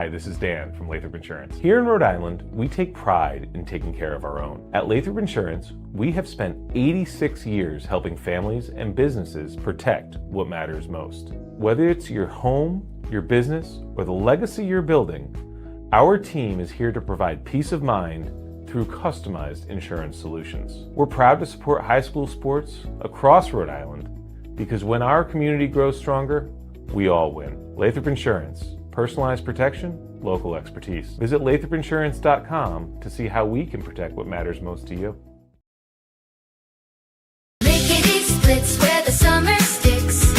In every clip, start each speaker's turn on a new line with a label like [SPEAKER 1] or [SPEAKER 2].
[SPEAKER 1] Hi, this is Dan from Lathrop Insurance. Here in Rhode Island, we take pride in taking care of our own. At Lathrop Insurance, we have spent 86 years helping families and businesses protect what matters most. Whether it's your home, your business, or the legacy you're building, our team is here to provide peace of mind through customized insurance solutions. We're proud to support high school sports across Rhode Island because when our community grows stronger, we all win. Lathrop Insurance. Personalized protection, local expertise. Visit lathropinsurance.com to see how we can protect what matters most to you.
[SPEAKER 2] Lickety splits where the summer sticks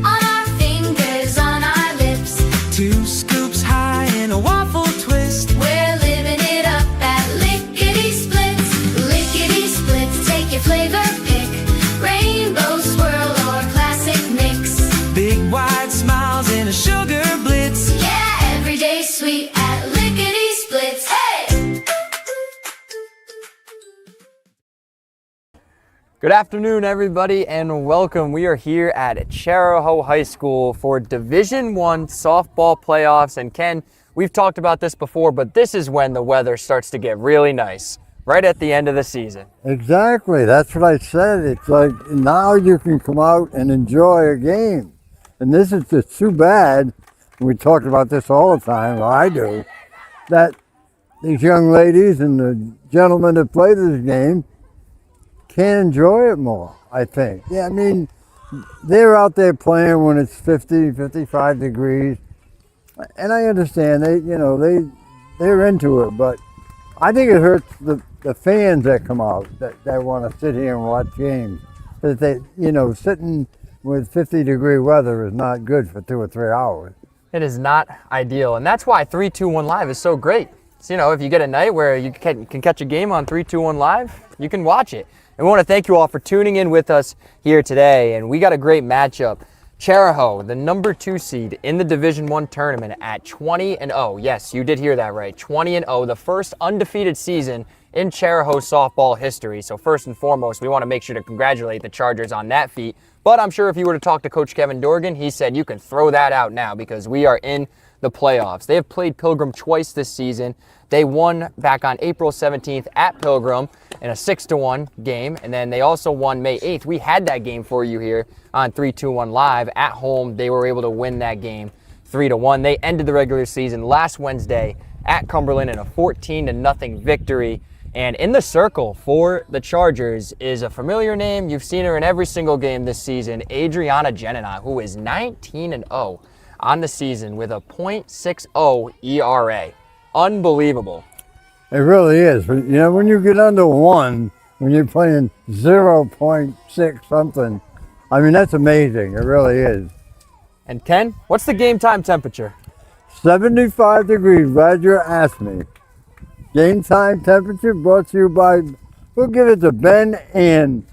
[SPEAKER 2] on our fingers, on our lips.
[SPEAKER 3] 2 scoops high in a waffle twist.
[SPEAKER 2] We're living it up at Lickety Splits. Lickety Splits, take your flavor pick. Rainbow swirl or classic mix.
[SPEAKER 3] Big wide smiles and a sugar blitz.
[SPEAKER 2] Yeah, everyday sweet at Lickety Splits. Hey!
[SPEAKER 4] Good afternoon, everybody, and welcome. We are here at Chariho High School for Division I softball playoffs. And Ken, we've talked about this before, but this is when the weather starts to get really nice, right at the end of the season.
[SPEAKER 5] Exactly. That's what I said. It's like now you can come out and enjoy a game. And this is just too bad. We talk about this all the time, or I do, that these young ladies and the gentlemen that play this game can't enjoy it more, I think. Yeah, I mean, they're out there playing when it's 50, 55 degrees. And I understand they're into it, but I think it hurts the fans that come out that want to sit here and watch games. That they, sitting with 50-degree weather is not good for 2 or 3 hours.
[SPEAKER 4] It is not ideal, and that's why 3-2-1 Live is so great. So, if you get a night where you can catch a game on 3-2-1 Live, you can watch it. And we want to thank you all for tuning in with us here today, and we got a great matchup. Chariho, the number 2 seed in the Division I tournament at 20-0. Yes, you did hear that right. 20-0, the first undefeated season in Chariho softball history. So first and foremost, we want to make sure to congratulate the Chargers on that feat. But I'm sure if you were to talk to Coach Kevin Dorgan, he said you can throw that out now because we are in the playoffs. They have played Pilgrim twice this season. They won back on April 17th at Pilgrim in a 6-1 game, and then they also won May 8th. We had that game for you here on 3-2-1 Live at home. They were able to win that game 3-1. They ended the regular season last Wednesday at Cumberland in a 14-0 victory. And in the circle for the Chargers is a familiar name. You've seen her in every single game this season, Adriana Genina, who is 19-0 on the season with a .60 ERA. Unbelievable.
[SPEAKER 5] It really is. When you get under 1, when you're playing 0.6 something, I mean, that's amazing. It really is.
[SPEAKER 4] And Ken, what's the game time temperature?
[SPEAKER 5] 75 degrees. Glad you asked me. Game time temperature brought to you by, we'll give it to Ben and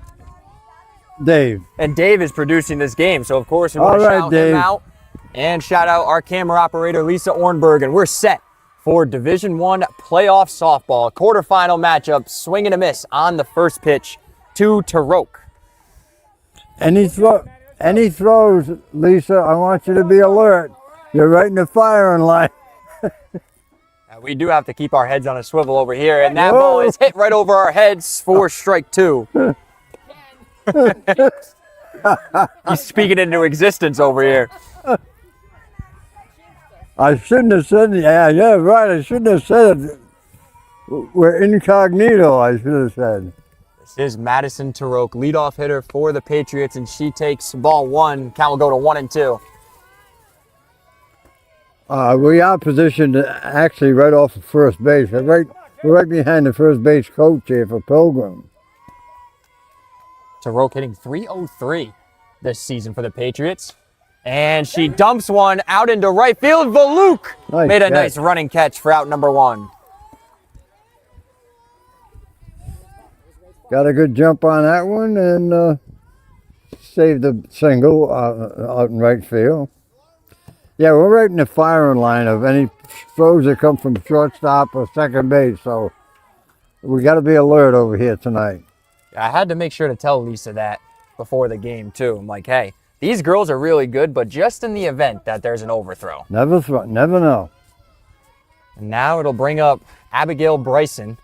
[SPEAKER 5] Dave.
[SPEAKER 4] And Dave is producing this game, so of course we want to shout him out. And shout out our camera operator, Lisa Ornberg, and we're set for Division I playoff softball quarterfinal matchup, swing and a miss on the first pitch to Tarok.
[SPEAKER 5] Any throws, Lisa, I want you to be alert. You're right in the firing line.
[SPEAKER 4] We do have to keep our heads on a swivel over here, and that ball is hit right over our heads for strike 2. He's speaking into existence over here.
[SPEAKER 5] I shouldn't have said, yeah, right, I shouldn't have said it. We're incognito, I should have said.
[SPEAKER 4] This is Madison Tarok, leadoff hitter for the Patriots, and she takes ball 1. Count will go to 1-2.
[SPEAKER 5] We are positioned actually right off of first base. We're right behind the first base coach here for Pilgrim.
[SPEAKER 4] Tarok hitting .303 this season for the Patriots. And she dumps one out into right field. Valuk made a nice running catch for out number 1.
[SPEAKER 5] Got a good jump on that one and saved the single out in right field. Yeah, we're right in the firing line of any throws that come from shortstop or second base, so we got to be alert over here tonight.
[SPEAKER 4] I had to make sure to tell Lisa that before the game, too. I'm like, hey, these girls are really good, but just in the event that there's an overthrow.
[SPEAKER 5] Never know.
[SPEAKER 4] And now it'll bring up Abigail Bryson.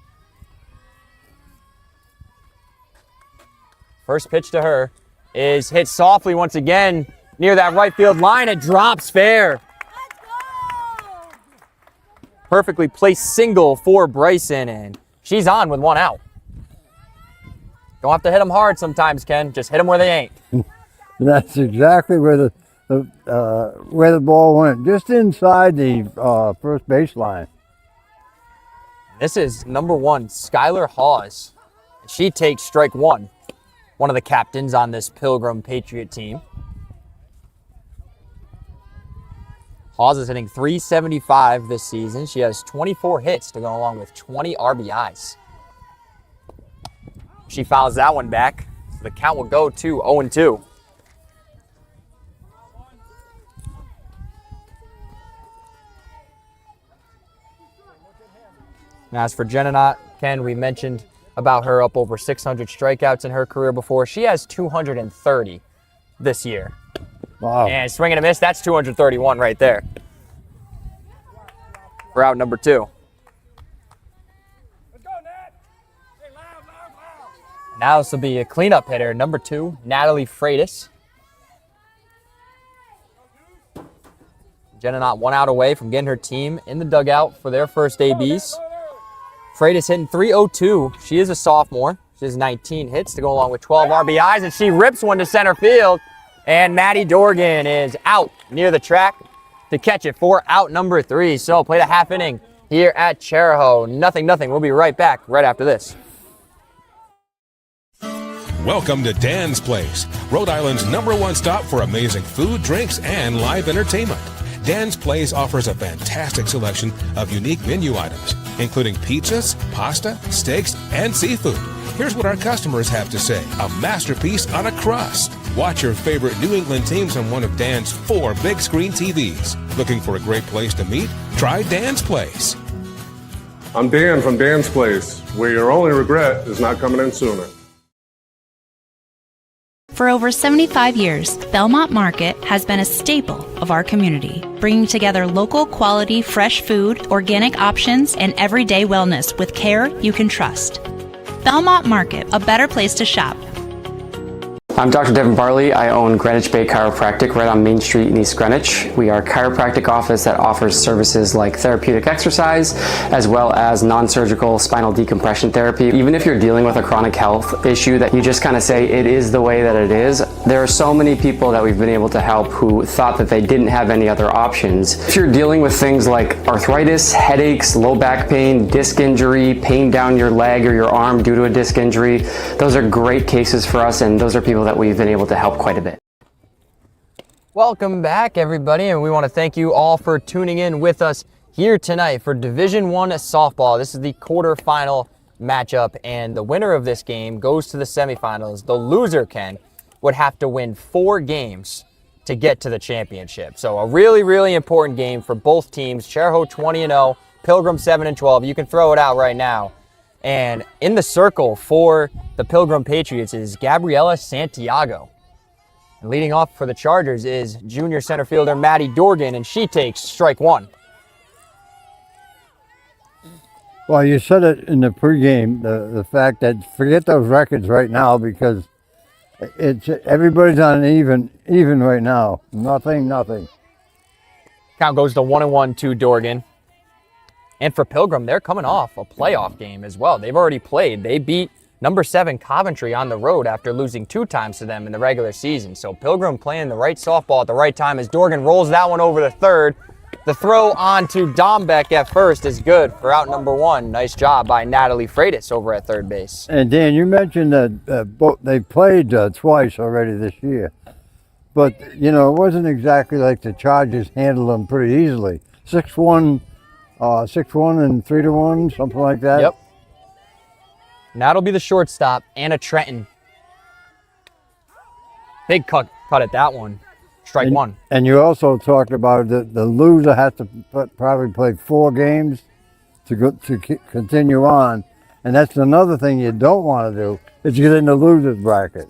[SPEAKER 4] First pitch to her is hit softly once again near that right field line. It drops fair. Perfectly placed single for Bryson, and she's on with one out. Don't have to hit them hard sometimes, Ken. Just hit them where they ain't.
[SPEAKER 5] That's exactly where the ball went, just inside the first baseline.
[SPEAKER 4] This is number 1, Skylar Hawes. She takes strike 1. One of the captains on this Pilgrim Patriot team. Hawes is hitting .375 this season. She has 24 hits to go along with 20 RBIs. She fouls that one back. So the count will go to 0-2. Now, as for Jenna Ken, we mentioned about her up over 600 strikeouts in her career before. She has 230 this year.
[SPEAKER 5] Wow.
[SPEAKER 4] And swing and a miss, that's 231 right there. For out number 2. Now this will be a cleanup hitter, number 2, Natalie Freitas. Jenna one out away from getting her team in the dugout for their first ABs. Freitas hitting .302. She is a sophomore. She has 19 hits to go along with 12 RBIs, and she rips one to center field. And Maddie Dorgan is out near the track to catch it for out number 3. So played a half inning here at Chariho. 0-0. We'll be right back right after this.
[SPEAKER 6] Welcome to Dan's Place, Rhode Island's #1 stop for amazing food, drinks, and live entertainment. Dan's Place offers a fantastic selection of unique menu items, including pizzas, pasta, steaks, and seafood. Here's what our customers have to say: a masterpiece on a crust. Watch your favorite New England teams on one of Dan's 4 big screen TVs. Looking for a great place to meet? Try Dan's Place.
[SPEAKER 7] I'm Dan from Dan's Place, where your only regret is not coming in sooner.
[SPEAKER 8] For over 75 years, Belmont Market has been a staple of our community, bringing together local quality fresh food, organic options, and everyday wellness with care you can trust. Belmont Market, a better place to shop.
[SPEAKER 9] I'm Dr. Devin Barley. I own Greenwich Bay Chiropractic right on Main Street in East Greenwich. We are a chiropractic office that offers services like therapeutic exercise, as well as non-surgical spinal decompression therapy. Even if you're dealing with a chronic health issue that you just kind of say it is the way that it is, there are so many people that we've been able to help who thought that they didn't have any other options. If you're dealing with things like arthritis, headaches, low back pain, disc injury, pain down your leg or your arm due to a disc injury, those are great cases for us, and those are people that we've been able to help quite a bit.
[SPEAKER 4] Welcome back, everybody, and we want to thank you all for tuning in with us here tonight for Division I softball. This is the quarterfinal matchup, and the winner of this game goes to the semifinals. The loser, Ken, would have to win 4 games to get to the championship. So a really, really important game for both teams. Chariho 20-0, Pilgrim 7-12. You can throw it out right now. And in the circle for the Pilgrim Patriots is Gabriela Santiago. And leading off for the Chargers is junior center fielder Maddie Dorgan, and she takes strike 1.
[SPEAKER 5] Well, you said it in the pregame, the fact that forget those records right now, because it's everybody's on an even right now. Nothing.
[SPEAKER 4] Count goes to 1-1 to Dorgan. And for Pilgrim, they're coming off a playoff game as well. They've already played. They beat number 7 Coventry on the road after losing 2 times to them in the regular season. So Pilgrim playing the right softball at the right time as Dorgan rolls that one over the third. The throw on to Dombeck at first is good for out number 1. Nice job by Natalie Freitas over at third base.
[SPEAKER 5] And Dan, you mentioned that they played twice already this year. But, it wasn't exactly like the Chargers handled them pretty easily. 6-1 and 3-1, something like that.
[SPEAKER 4] Yep. And that'll be the shortstop, Anna Trenton. Big cut at that one. Strike 1.
[SPEAKER 5] And you also talked about the loser has to probably play 4 games to continue on. And that's another thing you don't want to do, is get in the loser's bracket.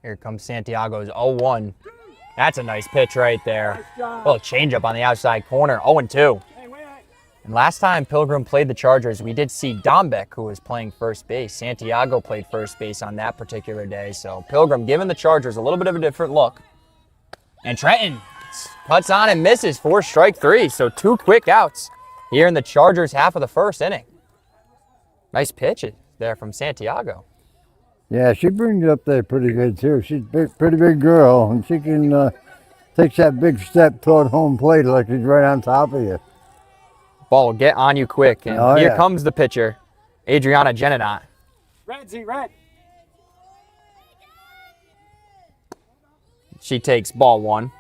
[SPEAKER 4] Here comes Santiago's 0-1. That's a nice pitch right there. A little changeup on the outside corner, 0-2. And last time Pilgrim played the Chargers, we did see Dombeck, who was playing first base. Santiago played first base on that particular day. So Pilgrim giving the Chargers a little bit of a different look. And Trenton cuts on and misses for strike 3. So 2 quick outs here in the Chargers half of the first inning. Nice pitch there from Santiago.
[SPEAKER 5] Yeah, she brings it up there pretty good too. She's a pretty big girl, and she can take that big step toward home plate like she's right on top of you.
[SPEAKER 4] Ball will get on you quick, and here comes the pitcher, Adriana Geninot.
[SPEAKER 10] Red.
[SPEAKER 4] She takes ball 1.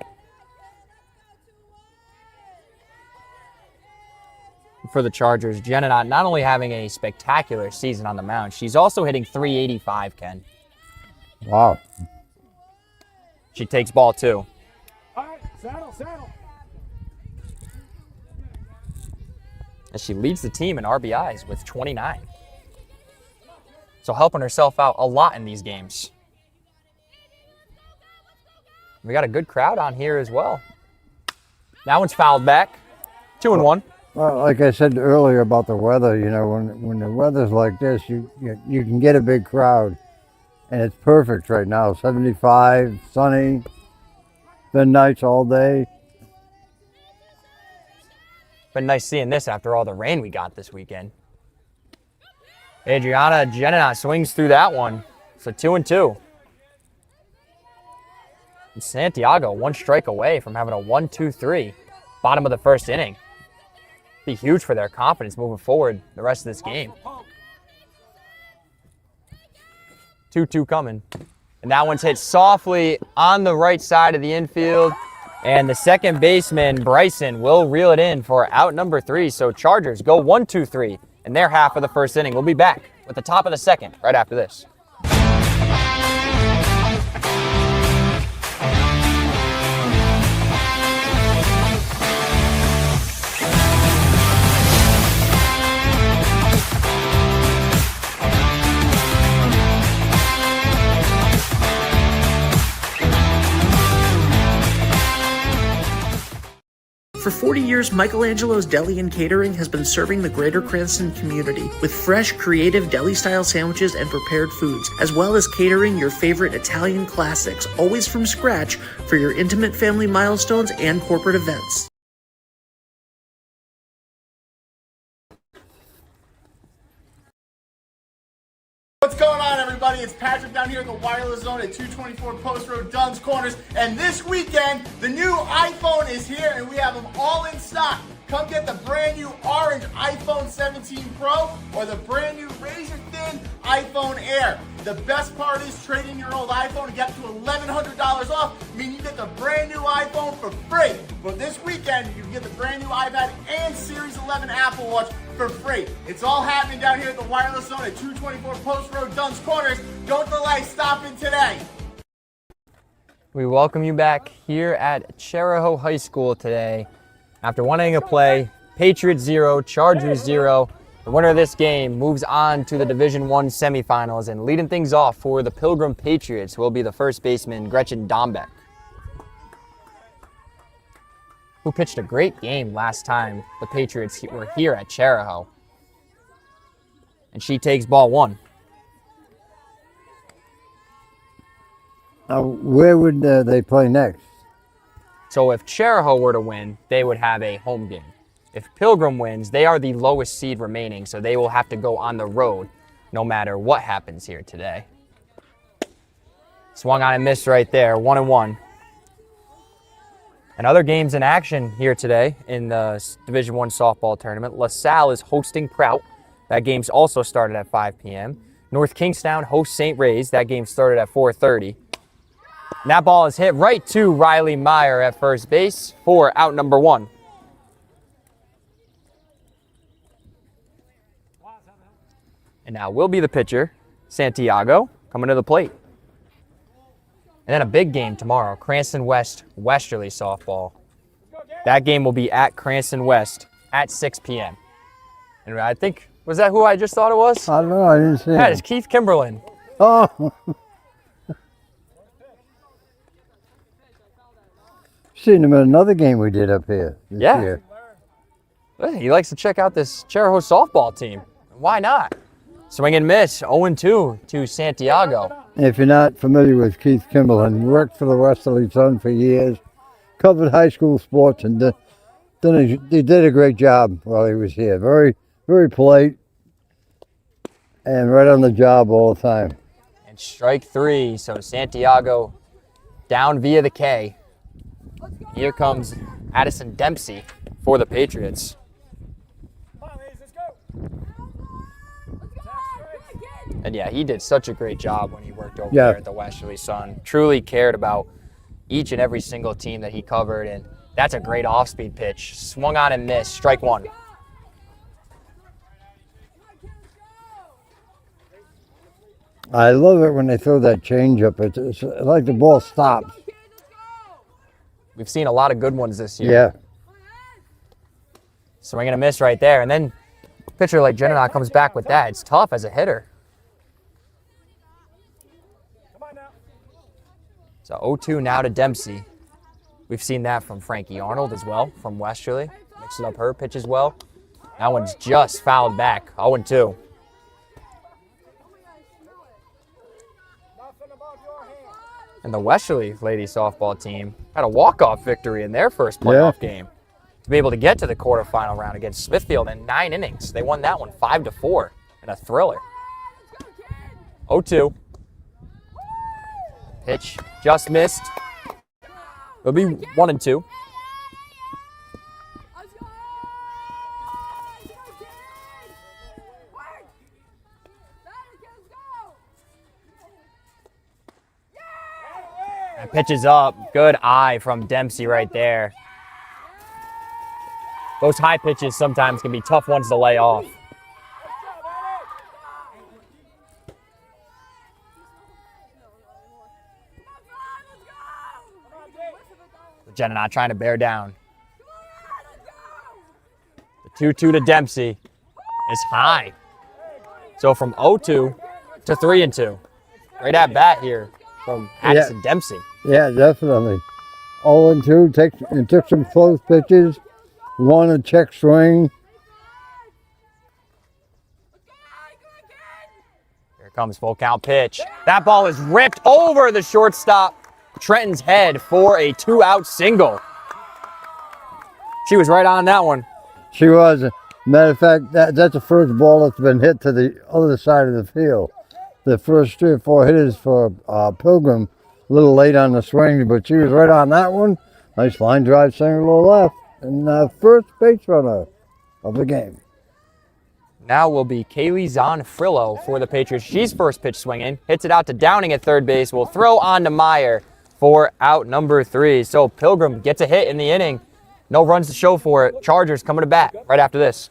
[SPEAKER 4] For the Chargers, Geninot not only having a spectacular season on the mound, she's also hitting .385, Ken.
[SPEAKER 5] Wow.
[SPEAKER 4] She takes ball 2.
[SPEAKER 10] All right, saddle.
[SPEAKER 4] As she leads the team in RBIs with 29. So helping herself out a lot in these games. We got a good crowd on here as well. That one's fouled back. 2-1.
[SPEAKER 5] Well, like I said earlier about the weather, you know, when the weather's like this, you can get a big crowd. And it's perfect right now. 75, sunny, been nice all day.
[SPEAKER 4] Been nice seeing this after all the rain we got this weekend. Adriana Geninot swings through that one. So 2-2. And Santiago 1 strike away from having a 1-2-3 bottom of the first inning. Be huge for their confidence moving forward the rest of this game. 2-2 coming. And that one's hit softly on the right side of the infield. And the second baseman, Bryson, will reel it in for out number 3. So Chargers go 1-2-3 in their half of the first inning. We'll be back with the top of the second right after this.
[SPEAKER 11] For 40 years, Michelangelo's Deli and Catering has been serving the greater Cranston community with fresh, creative deli-style sandwiches and prepared foods, as well as catering your favorite Italian classics, always from scratch, for your intimate family milestones and corporate events.
[SPEAKER 12] What's going on, everybody? It's Patrick down here at the Wireless Zone at 224 Post Road, Dunn's Corners. And this weekend, the new iPhone is here, and we have them all in stock. Come get the brand new orange iPhone 17 Pro or the brand new razor-thin iPhone Air. The best part is trading your old iPhone and get up to $1,100 off, meaning you get the brand new iPhone for free. But this weekend, you can get the brand new iPad and Series 11 Apple Watch for free. It's all happening down here at the Wireless Zone at 224 Post Road, Dunn's Corners. Don't delay, stop in today.
[SPEAKER 4] We welcome you back here at Chariho High School today. After one inning of play, Patriots 0, Chargers 0. The winner of this game moves on to the Division I semifinals, and leading things off for the Pilgrim Patriots will be the first baseman, Gretchen Dombeck, who pitched a great game last time the Patriots were here at Chariho. And she takes ball 1.
[SPEAKER 5] Now, where would they play next?
[SPEAKER 4] So if Chariho were to win, they would have a home game. If Pilgrim wins, they are the lowest seed remaining, so they will have to go on the road no matter what happens here today. Swung on and missed right there, 1-1. And other games in action here today in the Division I softball tournament. LaSalle is hosting Prout. That game's also started at 5 p.m. North Kingstown hosts St. Ray's. That game started at 4:30. And that ball is hit right to Riley Meyer at first base for out number 1. And now will be the pitcher, Santiago, coming to the plate. And then a big game tomorrow, Cranston West Westerly softball. That game will be at Cranston West at 6 p.m. And I think, was that who I just thought it was?
[SPEAKER 5] I don't know, I didn't see
[SPEAKER 4] That
[SPEAKER 5] it.
[SPEAKER 4] is Keith Kimberlin.
[SPEAKER 5] Oh, Seen him in another game we did up here this year.
[SPEAKER 4] He likes to check out this Chariho softball team. Why not? Swing and miss, 0-2 to Santiago.
[SPEAKER 5] If you're not familiar with Keith Kimberlin, worked for the Westerly Sun for years, covered high school sports, and he did a great job while he was here. Very, very polite and right on the job all the time.
[SPEAKER 4] And strike 3, so Santiago down via the K. Here comes Addison Dempsey for the Patriots. And yeah, he did such a great job when he worked over there at the Westerly Sun. Truly cared about each and every single team that he covered, and that's a great off-speed pitch. Swung on and missed, strike 1.
[SPEAKER 5] I love it when they throw that changeup. It's like the ball stops.
[SPEAKER 4] We've seen a lot of good ones this year.
[SPEAKER 5] Yeah.
[SPEAKER 4] Swing and a miss right there, and then a pitcher like Jenna comes back with that. It's tough as a hitter. So 0-2 now to Dempsey. We've seen that from Frankie Arnold as well, from Westerly. Mixing up her pitch as well. That one's just fouled back, 0-2. And the Westerly ladies softball team had a walk-off victory in their first playoff game to be able to get to the quarterfinal round against Smithfield in 9 innings. They won that one 5-4 in a thriller. 0-2. Pitch just missed. It'll be 1-2. That pitch is up. Good eye from Dempsey right there. Those high pitches sometimes can be tough ones to lay off. Jenna not trying to bear down. The 2-2 to Dempsey is high. So from 0-2 to 3-2. Great at bat here from Addison Dempsey.
[SPEAKER 5] Yeah, definitely. 0-2, took some close pitches, won a check swing.
[SPEAKER 4] Here comes full count pitch. That ball is ripped over the shortstop Trenton's head for a 2-out single. She was right on that one.
[SPEAKER 5] She was. Matter of fact, that's the first ball that's been hit to the other side of the field. The first 3 or 4 hitters for Pilgrim, a little late on the swing, but she was right on that one. Nice line drive center to left, and first base runner of the game.
[SPEAKER 4] Now will be Kaylee Zahn-Frillo for the Patriots. She's first pitch swinging, hits it out to Downing at third base. Will throw on to Meyer for out number 3. So Pilgrim gets a hit in the inning. No runs to show for it. Chargers coming to bat right after this.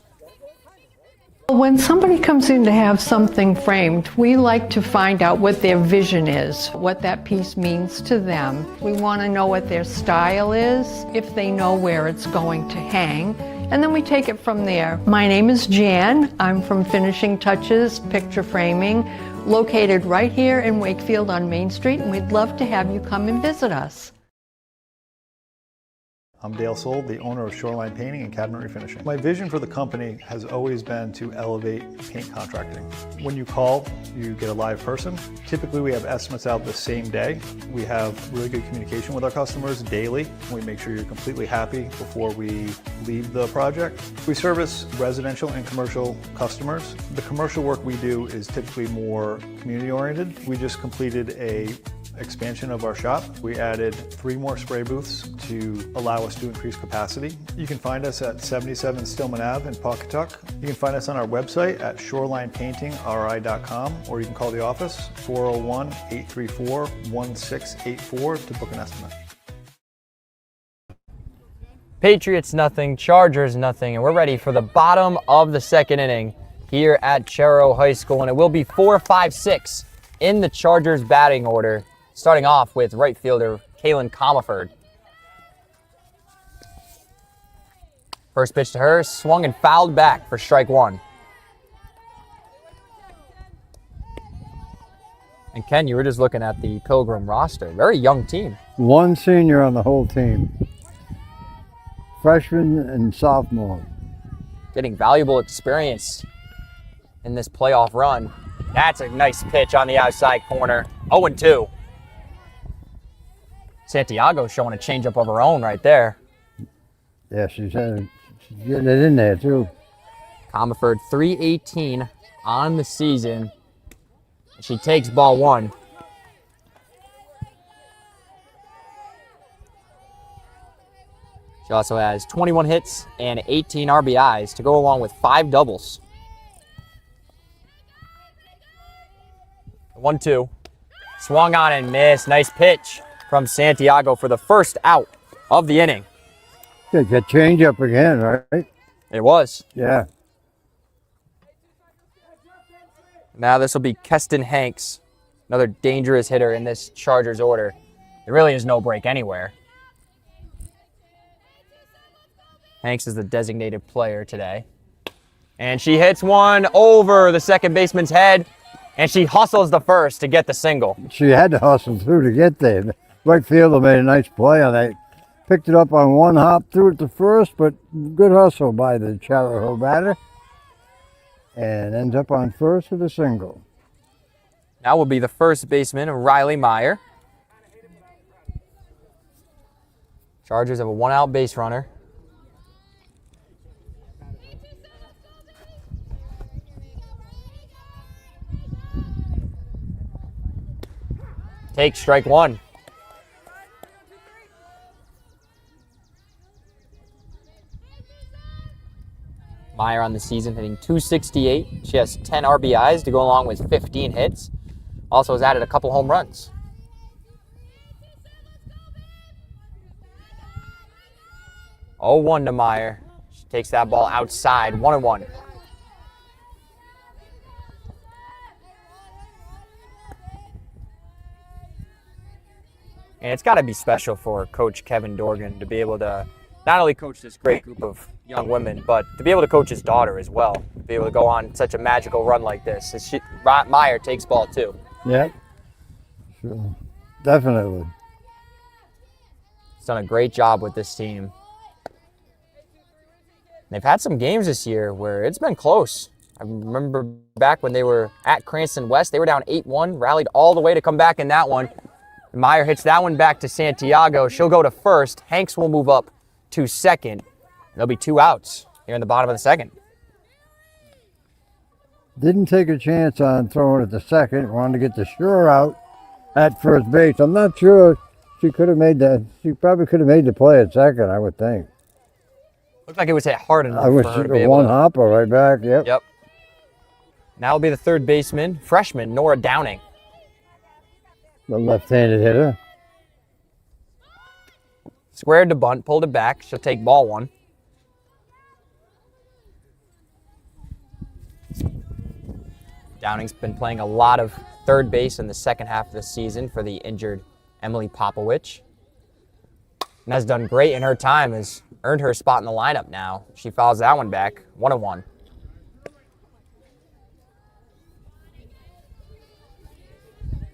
[SPEAKER 13] When somebody comes in to have something framed, we like to find out what their vision is, what that piece means to them. We want to know what their style is, if they know where it's going to hang, and then we take it from there. My name is Jan. I'm from Finishing Touches Picture Framing, located right here in Wakefield on Main Street, and we'd love to have you come and visit us.
[SPEAKER 14] I'm Dale Soul, the owner of Shoreline Painting and Cabinet Refinishing. My vision for the company has always been to elevate paint contracting. When you call, you get a live person. Typically, we have estimates out the same day. We have really good communication with our customers daily. We make sure you're completely happy before we leave the project. We service residential and commercial customers. The commercial work we do is typically more community-oriented. We just completed a expansion of our shop. We added 3 more spray booths to allow us to increase capacity. You can find us at 77 Stillman Ave in Pawcatuck. You can find us on our website at shorelinepaintingri.com, or you can call the office 401-834-1684 to book an estimate.
[SPEAKER 4] Patriots nothing, Chargers nothing, and we're ready for the bottom of the second inning here at Chariho High School, and it will be 4-5-6 in the Chargers batting order. Starting off with right fielder Kaylin Comerford. First pitch to her, swung and fouled back for strike 1. And Ken, you were just looking at the Pilgrim roster. Very young team.
[SPEAKER 5] 1 senior on the whole team. freshmen and sophomores.
[SPEAKER 4] Getting valuable experience in this playoff run. That's a nice pitch on the outside corner. 0-2. Santiago showing a changeup of her own right there.
[SPEAKER 5] Yeah, she's getting it in there too.
[SPEAKER 4] Comerford 318 on the season. She takes ball 1. She also has 21 hits and 18 RBIs to go along with 5 doubles. 1-2. Swung on and missed. Nice pitch from Santiago for the first out of the inning.
[SPEAKER 5] Get change up again, right?
[SPEAKER 4] It was.
[SPEAKER 5] Yeah.
[SPEAKER 4] Now this will be Keston Hanks, another dangerous hitter in this Chargers order. There really is no break anywhere. Hanks is the designated player today. And she hits one over the second baseman's head, and she hustles the first to get the single.
[SPEAKER 5] She had to hustle through to get there. Right fielder made a nice play on that. Picked it up on one hop through it to first, but good hustle by the Chariho batter. And ends up on first with a single.
[SPEAKER 4] Now will be the first baseman, Riley Meyer. Chargers have a 1-out base runner. Take strike 1. Meyer on the season hitting .268. She has 10 RBIs to go along with 15 hits. Also has added a couple home runs. Oh, 1 to Meyer. She takes that ball outside, 1-1. And it's got to be special for Coach Kevin Dorgan to be able to not only coach this great group of young women, but to be able to coach his daughter as well. To be able to go on such a magical run like this. Meyer takes ball 2.
[SPEAKER 5] Yeah, sure. Definitely.
[SPEAKER 4] He's done a great job with this team. They've had some games this year where it's been close. I remember back when they were at Cranston West, they were down 8-1, rallied all the way to come back in that one. Meyer hits that one back to Santiago. She'll go to first. Hanks will move up to second. There'll be 2 outs here in the bottom of the second.
[SPEAKER 5] Didn't take a chance on throwing it to second. Wanted to get the sure out at first base. I'm not sure she could have made that. She probably could have made the play at second, I would think.
[SPEAKER 4] Looked like it was hit hard enough
[SPEAKER 5] I wish
[SPEAKER 4] for her to
[SPEAKER 5] she
[SPEAKER 4] be
[SPEAKER 5] got
[SPEAKER 4] able
[SPEAKER 5] one
[SPEAKER 4] to.
[SPEAKER 5] hopper right back. Yep.
[SPEAKER 4] Yep. Now will be the third baseman, freshman Nora Downing.
[SPEAKER 5] The left-handed hitter.
[SPEAKER 4] Squared to bunt, pulled it back. She'll take ball 1. Downing's been playing a lot of third base in the second half of the season for the injured Emily Popowich. And has done great in her time, has earned her spot in the lineup now. She fouls that one back, 1-1.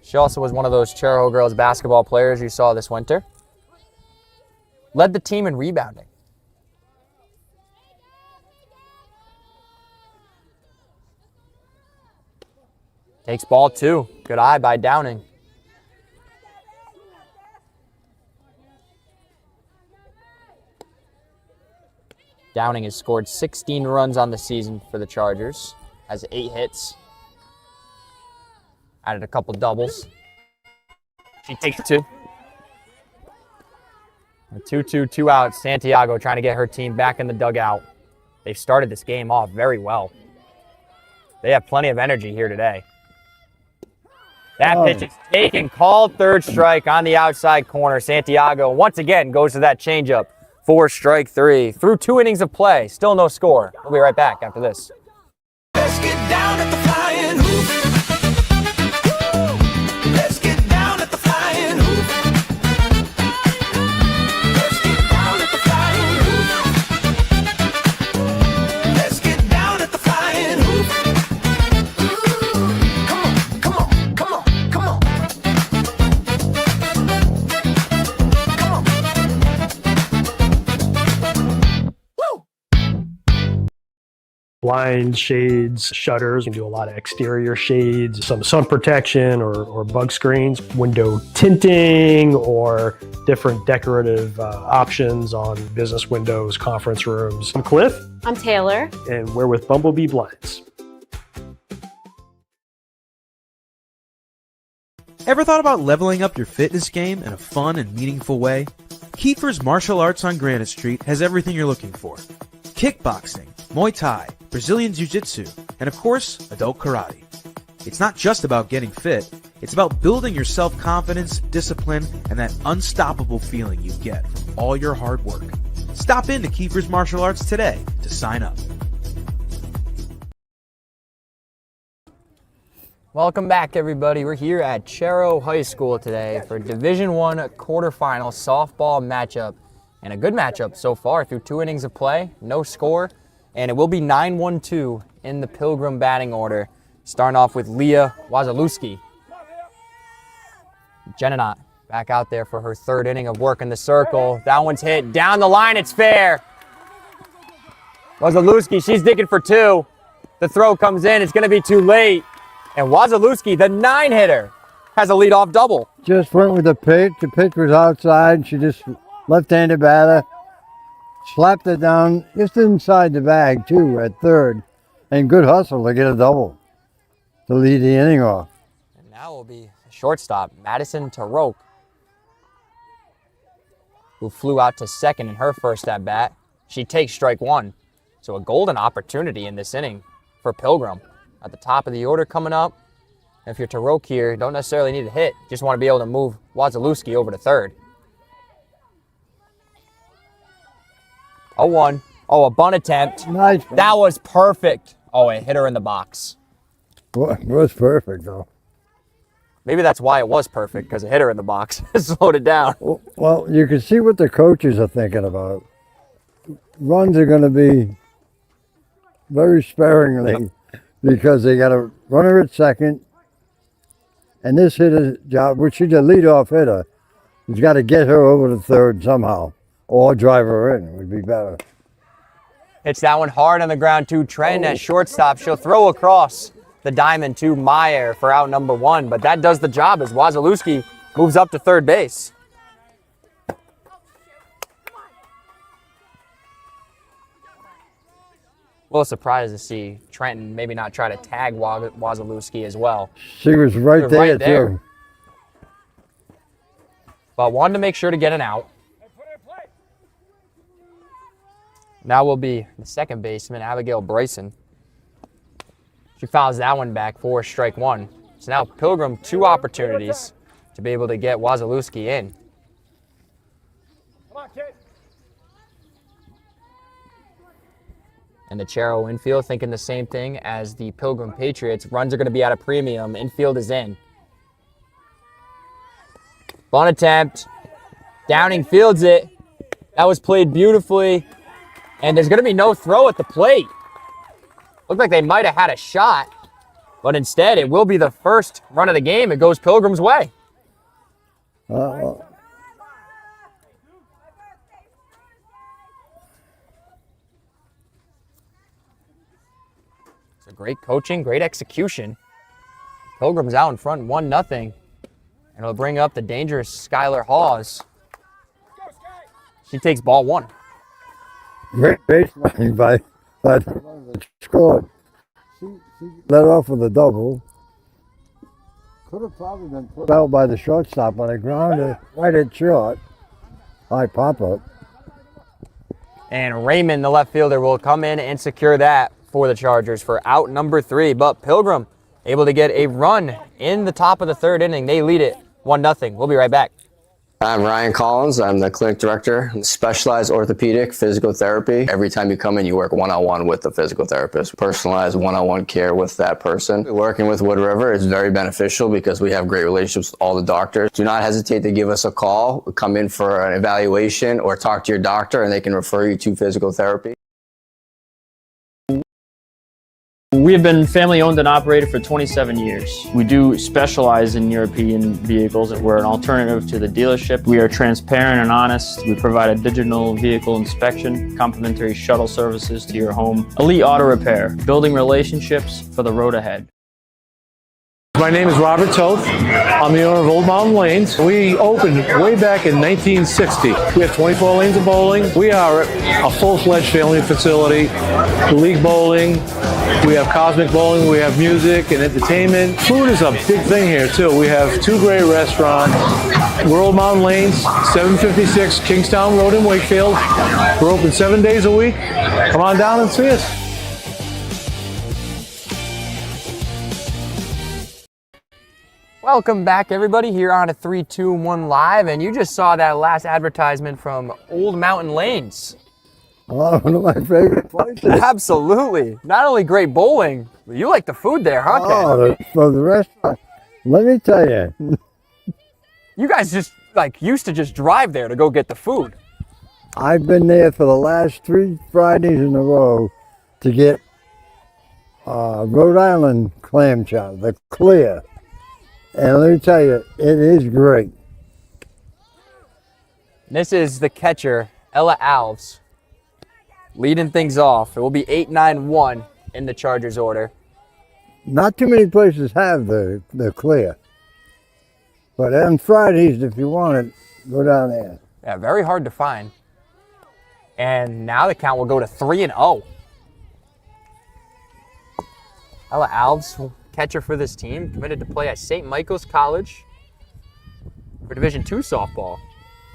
[SPEAKER 4] She also was one of those Chariho girls basketball players you saw this winter. Led the team in rebounding. Takes ball 2. Good eye by Downing. Downing has scored 16 runs on the season for the Chargers. Has 8 hits. Added a couple doubles. She takes 2. A 2-2, 2 outs. Santiago trying to get her team back in the dugout. They've started this game off very well. They have plenty of energy here today. That pitch is taken, called third strike on the outside corner. Santiago once again goes to that changeup for strike 3. Through 2 innings of play, still no score. We'll be right back after this.
[SPEAKER 3] Let's get down at the flying hoop. Let's get down at the flying hoop. Let's get down at the flying hoop. Let's get down at the flying hoop. Come on, come on, come on, come on. Come on.
[SPEAKER 10] Blinds, shades, shutters. You can do a lot of exterior shades, some sun protection or bug screens, window tinting, or different decorative options on business windows, conference rooms. I'm Cliff.
[SPEAKER 15] I'm Taylor.
[SPEAKER 10] And we're with Bumblebee Blinds.
[SPEAKER 16] Ever thought about leveling up your fitness game in a fun and meaningful way? Kiefer's Martial Arts on Granite Street has everything you're looking for. Kickboxing, Muay Thai, Brazilian Jiu-Jitsu, and of course, adult karate. It's not just about getting fit, it's about building your self-confidence, discipline, and that unstoppable feeling you get from all your hard work. Stop in to Kiefer's Martial Arts today to sign up.
[SPEAKER 4] Welcome back, everybody. We're here at Chariho High School today for Division I quarterfinal softball matchup. And a good matchup so far through 2 innings of play, no score. And it will be 9-1-2 in the Pilgrim batting order. Starting off with Leah Wazalewski. Jenna back out there for her 3rd inning of work in the circle. That one's hit down the line, it's fair. Wazalewski, she's digging for 2. The throw comes in, it's gonna be too late. And Wazalewski, the 9-hitter, has a leadoff double.
[SPEAKER 5] Just went with the pitch was outside, she just left-handed batter, slapped it down just inside the bag too at 3rd, and good hustle to get a double to lead the inning off.
[SPEAKER 4] And now will be shortstop Madison Taroke, who flew out to 2nd in her first at bat. She takes strike 1, so a golden opportunity in this inning for Pilgrim. At the top of the order coming up. If you're Taroke here, don't necessarily need a hit, just want to be able to move Wazalewski over to 3rd. 0-1. Oh, a bunt attempt.
[SPEAKER 5] Nice.
[SPEAKER 4] That was perfect. Oh, it hit her in the box.
[SPEAKER 5] Well, it was perfect, though.
[SPEAKER 4] Maybe that's why it was perfect, because it hit her in the box. Slowed it down.
[SPEAKER 5] Well, you can see what the coaches are thinking about. Runs are going to be very sparingly because they got a runner at 2nd, and this hitter's job, which she's a leadoff hitter, has got to get her over to 3rd somehow, or drive her in would be better.
[SPEAKER 4] Hits that one hard on the ground too. Trenton at shortstop. She'll throw across the diamond to Meyer for out number 1, but that does the job as Wazalewski moves up to 3rd base. A little surprised to see Trenton maybe not try to tag Wazalewski as well.
[SPEAKER 5] She was right there, too.
[SPEAKER 4] But wanted to make sure to get an out. Now will be the 2nd baseman, Abigail Bryson. She fouls that one back for strike 1. So now Pilgrim 2 opportunities to be able to get Wazalewski in.
[SPEAKER 10] Come on, kid.
[SPEAKER 4] And the Chariho infield thinking the same thing as the Pilgrim Patriots. Runs are going to be at a premium. Infield is in. Bunt attempt. Downing fields it. That was played beautifully. And there's going to be no throw at the plate. Looked like they might have had a shot. But instead, it will be the first run of the game. It goes Pilgrim's way. So great coaching, great execution. Pilgrim's out in front 1-0. And it'll bring up the dangerous Skylar Hawes. She takes ball 1.
[SPEAKER 5] Great baseline by the scored. She led off with a double. Could have probably been put out by the shortstop on a grounder right at short. High pop-up.
[SPEAKER 4] And Raymond, the left fielder, will come in and secure that for the Chargers for out number 3. But Pilgrim able to get a run in the top of the 3rd inning. They lead it 1-0. We'll be right back.
[SPEAKER 17] I'm Ryan Collins. I'm the clinic director in specialized orthopedic physical therapy. Every time you come in, you work one-on-one with the physical therapist. Personalized one-on-one care with that person. Working with Wood River is very beneficial because we have great relationships with all the doctors. Do not hesitate to give us a call. Come in for an evaluation or talk to your doctor and they can refer you to physical therapy.
[SPEAKER 15] We have been family owned and operated for 27 years. We do specialize in European vehicles and we're an alternative to the dealership. We are transparent and honest. We provide a digital vehicle inspection, complimentary shuttle services to your home, elite auto repair, building relationships for the road ahead.
[SPEAKER 18] My name is Robert Toth. I'm the owner of Old Mountain Lanes. We opened way back in 1960. We have 24 lanes of bowling. We are a full-fledged family facility. League bowling. We have cosmic bowling. We have music and entertainment. Food is a big thing here too. We have 2 great restaurants. We're Old Mountain Lanes, 756 Kingstown Road in Wakefield. We're open 7 days a week. Come on down and see us.
[SPEAKER 4] Welcome back, everybody, here on a 3-2-1 Live, and you just saw that last advertisement from Old Mountain Lanes.
[SPEAKER 5] Oh, one of my favorite places.
[SPEAKER 4] Absolutely. Not only great bowling, but you like the food there, huh, Ken?
[SPEAKER 5] Oh, for the restaurant. Let me tell you.
[SPEAKER 4] You guys just, used to just drive there to go get the food.
[SPEAKER 5] I've been there for the last 3 Fridays in a row to get Rhode Island clam chowder, the clear. And let me tell you, it is great.
[SPEAKER 4] This is the catcher, Ella Alves, leading things off. It will be 8-9-1 in the Chargers order.
[SPEAKER 5] Not too many places have the clear. But on Fridays, if you want it, go down there.
[SPEAKER 4] Yeah, very hard to find. And now the count will go to 3-0. Ella Alves, catcher for this team, committed to play at St. Michael's College for Division II softball.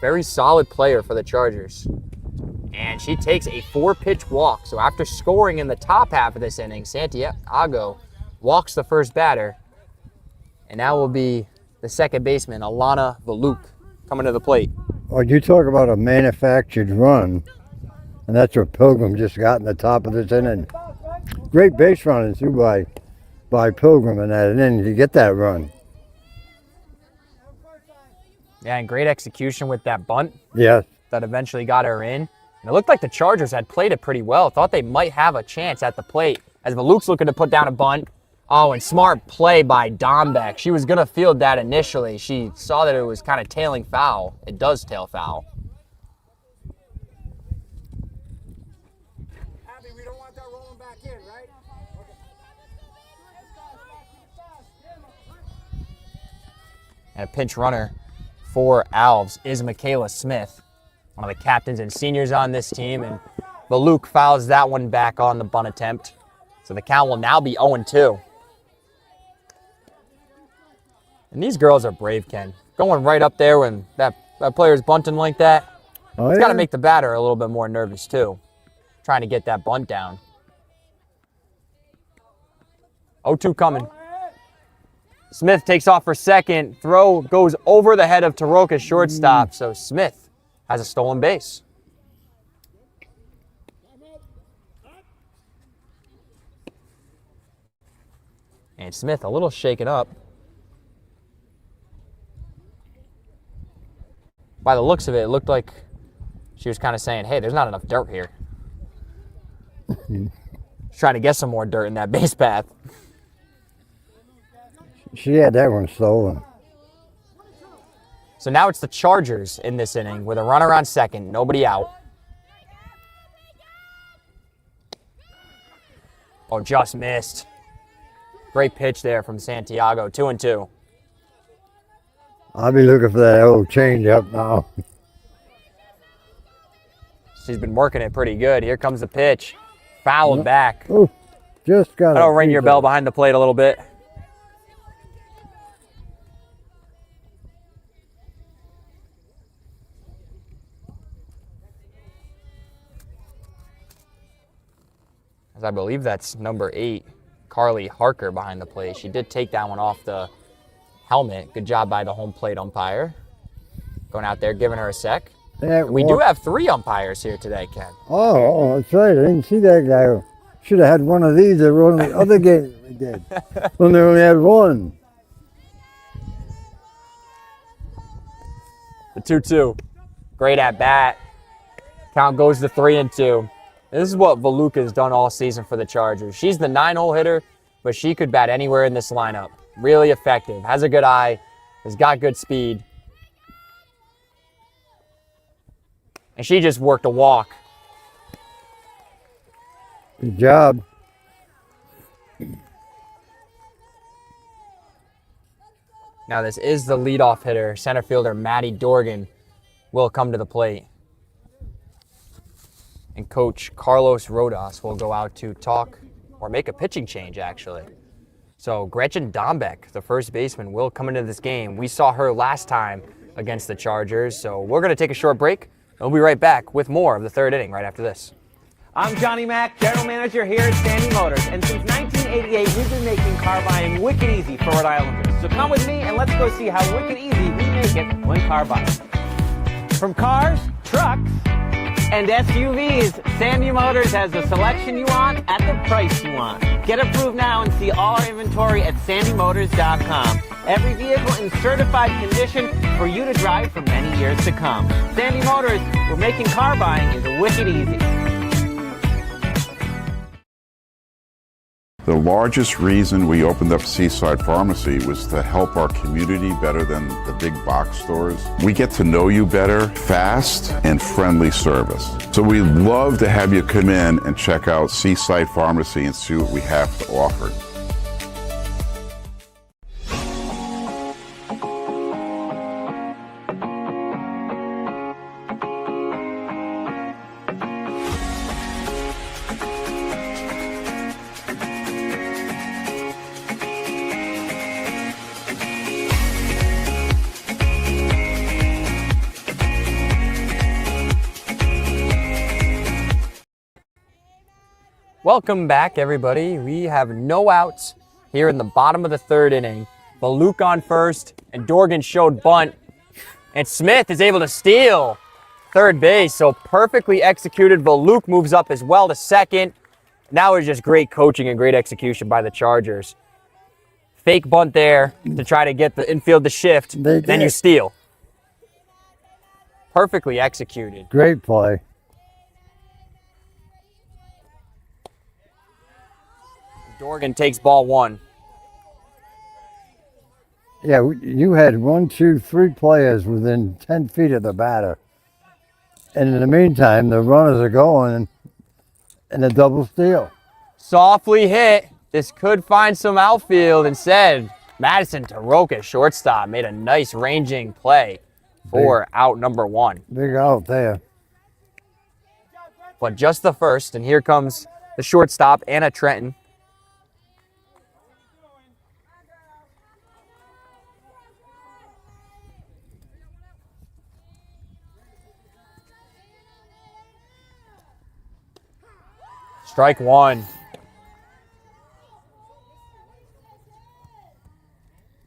[SPEAKER 4] Very solid player for the Chargers. And she takes a 4-pitch walk. So after scoring in the top half of this inning, Santiago walks the first batter. And now will be the second baseman, Alana Valuk, coming to the plate.
[SPEAKER 5] Oh, you talk about a manufactured run, and that's what Pilgrim just got in the top of this inning. Great base running too by Pilgrim in that inning to get that run.
[SPEAKER 4] Yeah, and great execution with that bunt.
[SPEAKER 5] Yes.
[SPEAKER 4] That eventually got her in. And it looked like the Chargers had played it pretty well. Thought they might have a chance at the plate as Valuk's looking to put down a bunt. Oh, and smart play by Dombeck. She was going to field that initially. She saw that it was kind of tailing foul. It does tail foul. And a pinch runner for Alves is Michaela Smith, one of the captains and seniors on this team. And Valuk fouls that one back on the bunt attempt. So the count will now be 0-2. And these girls are brave, Ken. Going right up there when that player's bunting like that.
[SPEAKER 5] Oh,
[SPEAKER 4] it's
[SPEAKER 5] yeah.
[SPEAKER 4] got to make the batter a little bit more nervous, too. Trying to get that bunt down. 0-2 coming. Smith takes off for second. Throw goes over the head of Taroka's shortstop. So Smith has a stolen base. And Smith a little shaken up. By the looks of it, it looked like she was kind of saying, hey, there's not enough dirt here. She's trying to get some more dirt in that base path.
[SPEAKER 5] She had that one stolen.
[SPEAKER 4] So now it's the Chargers in this inning with a runner on second, nobody out. Oh, just missed. Great pitch there from Santiago, 2-2.
[SPEAKER 5] I'll be looking for that old change-up now.
[SPEAKER 4] She's been working it pretty good. Here comes the pitch. Fouled back.
[SPEAKER 5] Oh, just got it.
[SPEAKER 4] That'll ring your bell behind the plate a little bit. As I believe that's number 8, Carly Harker behind the plate. She did take that one off the helmet. Good job by the home plate umpire. Going out there, giving her a sec. We do have 3 umpires here today, Ken.
[SPEAKER 5] Oh, that's right. I didn't see that guy. Should have had one of these at one of the other games we did. When they only had one.
[SPEAKER 4] The 2-2. Great at bat. Count goes to 3-2. This is what Valuk has done all season for the Chargers. She's the 9-hole hitter, but she could bat anywhere in this lineup. Really effective, has a good eye, has got good speed. And she just worked a walk.
[SPEAKER 5] Good job.
[SPEAKER 4] Now this is the leadoff hitter. Center fielder Maddie Dorgan will come to the plate. And Coach Carlos Rodas will go out to talk or make a pitching change, actually. So Gretchen Dombeck, the first baseman, will come into this game. We saw her last time against the Chargers. So we're going to take a short break. And we'll be right back with more of the third inning right after this.
[SPEAKER 19] I'm Johnny Mack, General Manager here at Sandy Motors, and since 1988, we've been making car buying wicked easy for Rhode Islanders. So come with me and let's go see how wicked easy we make it when car buying. From cars, trucks, and SUVs, Sandy Motors has the selection you want at the price you want. Get approved now and see all our inventory at sandymotors.com. Every vehicle in certified condition for you to drive for many years to come. Sandy Motors, where making car buying is wicked easy.
[SPEAKER 20] The largest reason we opened up Seaside Pharmacy was to help our community better than the big box stores. We get to know you better, fast and friendly service. So we'd love to have you come in and check out Seaside Pharmacy and see what we have to offer.
[SPEAKER 4] Welcome back, everybody. We have no outs here in the bottom of the third inning. Valuk on first, and Dorgan showed bunt. And Smith is able to steal third base, so perfectly executed. Valuk moves up as well to second. Now it's just great coaching and great execution by the Chargers. Fake bunt there to try to get the infield to shift, then you steal. Perfectly executed.
[SPEAKER 5] Great play.
[SPEAKER 4] Dorgan takes ball one.
[SPEAKER 5] Yeah, you had 1, 2, 3 players within 10 feet of the batter. And in the meantime, the runners are going and a double steal.
[SPEAKER 4] Softly hit. This could find some outfield. Instead, Madison Taroka, shortstop, made a nice ranging play for out number one.
[SPEAKER 5] Big out there.
[SPEAKER 4] But just the first, and here comes the shortstop, Anna Trenton. Strike one.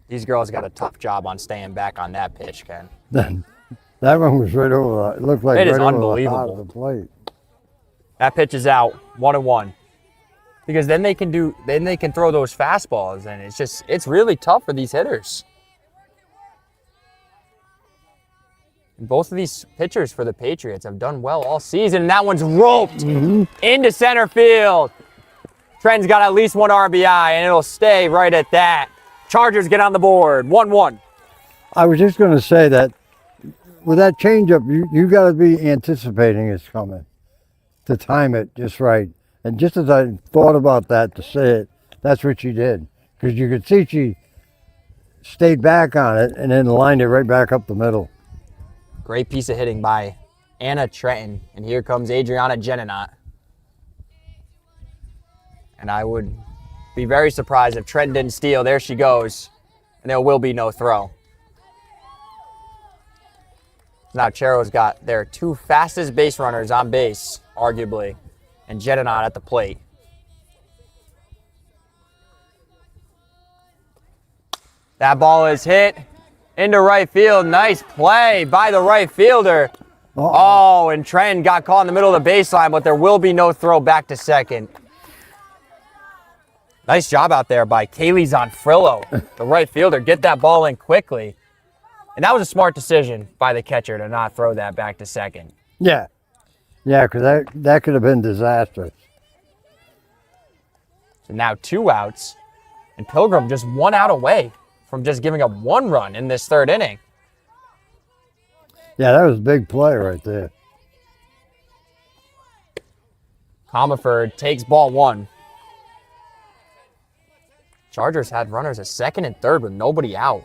[SPEAKER 4] These girls got a tough job on staying back on that pitch, Ken.
[SPEAKER 5] That one was right over. It looked like
[SPEAKER 4] It is
[SPEAKER 5] right over the
[SPEAKER 4] unbelievable.
[SPEAKER 5] top of the plate.
[SPEAKER 4] That pitch is out, 1-1. Because then they can throw those fastballs, and it's really tough for these hitters. And both of these pitchers for the Patriots have done well all season, and that one's roped into center field. Trenton's got at least one RBI, and it'll stay right at that. Chargers get on the board, 1-1.
[SPEAKER 5] I was just going to say that with that changeup, you got to be anticipating it's coming to time it just right. And just as I thought about that to say it, that's what she did. Because you could see she stayed back on it and then lined it right back up the middle.
[SPEAKER 4] Great piece of hitting by Anna Trenton. And here comes Adriana Geninot. And I would be very surprised if Trenton didn't steal. There she goes. And there will be no throw. Now Chariho's got their two fastest base runners on base, arguably, and Geninot at the plate. That ball is hit into right field. Nice play by the right fielder. Oh, and Trenton got caught in the middle of the baseline, but there will be no throw back to second. Nice job out there by Kaylee Zonfrillo, the right fielder. Get that ball in quickly. And that was a smart decision by the catcher to not throw that back to second.
[SPEAKER 5] Yeah. Yeah, because that could have been disastrous.
[SPEAKER 4] So now 2 outs, and Pilgrim just 1 out away from just giving up 1 run in this 3rd inning.
[SPEAKER 5] Yeah, that was a big play right there.
[SPEAKER 4] Comerford takes ball 1. Chargers had runners at 2nd and 3rd with nobody out.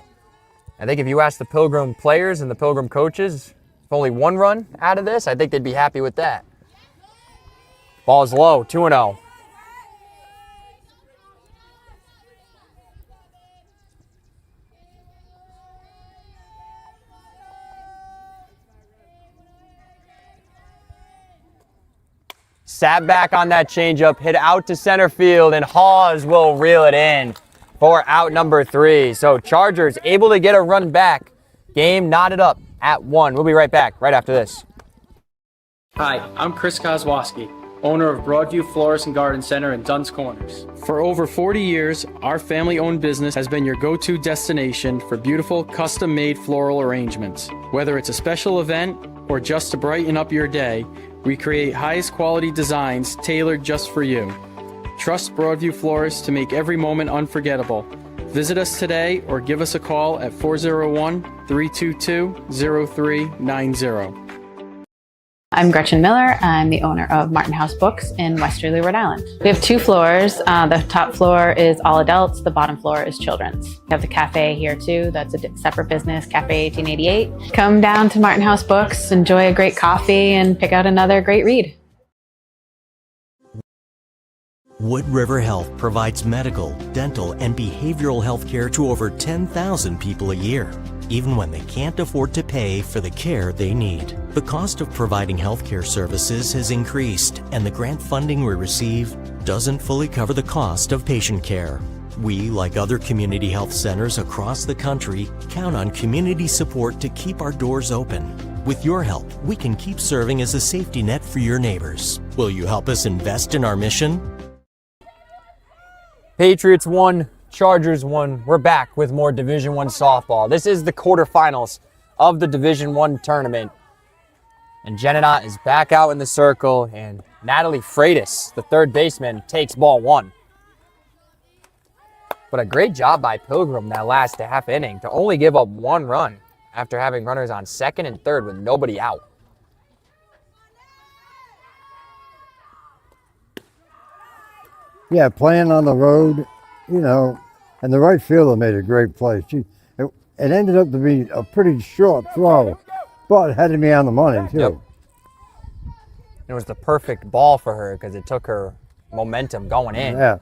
[SPEAKER 4] I think if you ask the Pilgrim players and the Pilgrim coaches, if only 1 run out of this, I think they'd be happy with that. Ball's low, 2-0. Sat back on that changeup, hit out to center field, and Hawes will reel it in for out number 3. So Chargers able to get a run back. Game knotted up at 1. We'll be right back right after this.
[SPEAKER 21] Hi, I'm Chris Kozłowski, owner of Broadview Florist and Garden Center in Duns Corners. For over 40 years, our family-owned business has been your go-to destination for beautiful, custom-made floral arrangements. Whether it's a special event or just to brighten up your day, we create highest quality designs tailored just for you. Trust Broadview Florists to make every moment unforgettable. Visit us today or give us a call at 401-322-0390.
[SPEAKER 22] I'm Gretchen Miller. I'm the owner of Martin House Books in Westerly, Rhode Island. We have 2 floors. The top floor is all adults. The bottom floor is children's. We have the cafe here too. That's a separate business, Cafe 1888. Come down to Martin House Books, enjoy a great coffee, and pick out another great read.
[SPEAKER 23] Wood River Health provides medical, dental, and behavioral health care to over 10,000 people a year, even when they can't afford to pay for the care they need. The cost of providing healthcare services has increased, and the grant funding we receive doesn't fully cover the cost of patient care. We, like other community health centers across the country, count on community support to keep our doors open. With your help, we can keep serving as a safety net for your neighbors. Will you help us invest in our mission?
[SPEAKER 4] Patriots won, Chargers won. We're back with more Division I softball. This is the quarterfinals of the Division I tournament. And Jenna is back out in the circle, and Natalie Freitas, the 3rd baseman, takes ball 1. But a great job by Pilgrim that last half inning to only give up 1 run after having runners on 2nd and 3rd with nobody out.
[SPEAKER 5] Yeah, playing on the road, you know, and the right fielder made a great play. It ended up to be a pretty short throw, but it had to be on the money, too.
[SPEAKER 4] Yep. It was the perfect ball for her because it took her momentum going in.
[SPEAKER 5] Yeah.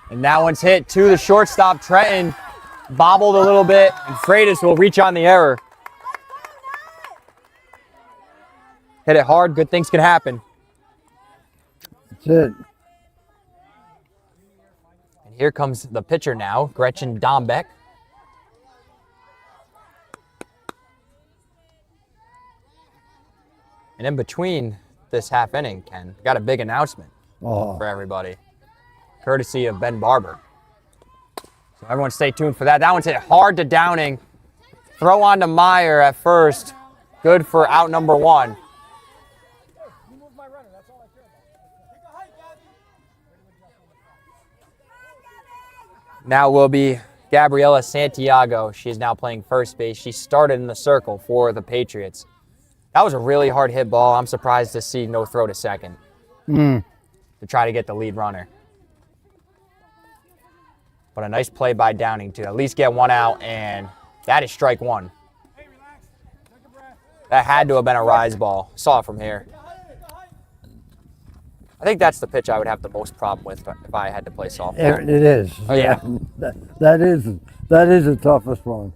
[SPEAKER 4] And that one's hit to the shortstop, Trenton. Bobbled a little bit, and Freitas will reach on the error. Hit it hard, good things can happen.
[SPEAKER 5] That's it.
[SPEAKER 4] And here comes the pitcher now, Gretchen Dombeck. And in between this half inning, Ken, got a big announcement for everybody, courtesy of Ben Barber. So everyone stay tuned for that. That one's hit hard to Downing. Throw on to Meyer at first. Good for out number 1. Now will be Gabriela Santiago. She is now playing first base. She started in the circle for the Patriots. That was a really hard hit ball. I'm surprised to see no throw to second to try to get the lead runner. But a nice play by Downing to at least get 1 out, and that is strike 1. That had to have been a rise ball. Saw it from here. I think that's the pitch I would have the most problem with if I had to play softball.
[SPEAKER 5] It is.
[SPEAKER 4] Oh, yeah.
[SPEAKER 5] That is the toughest one.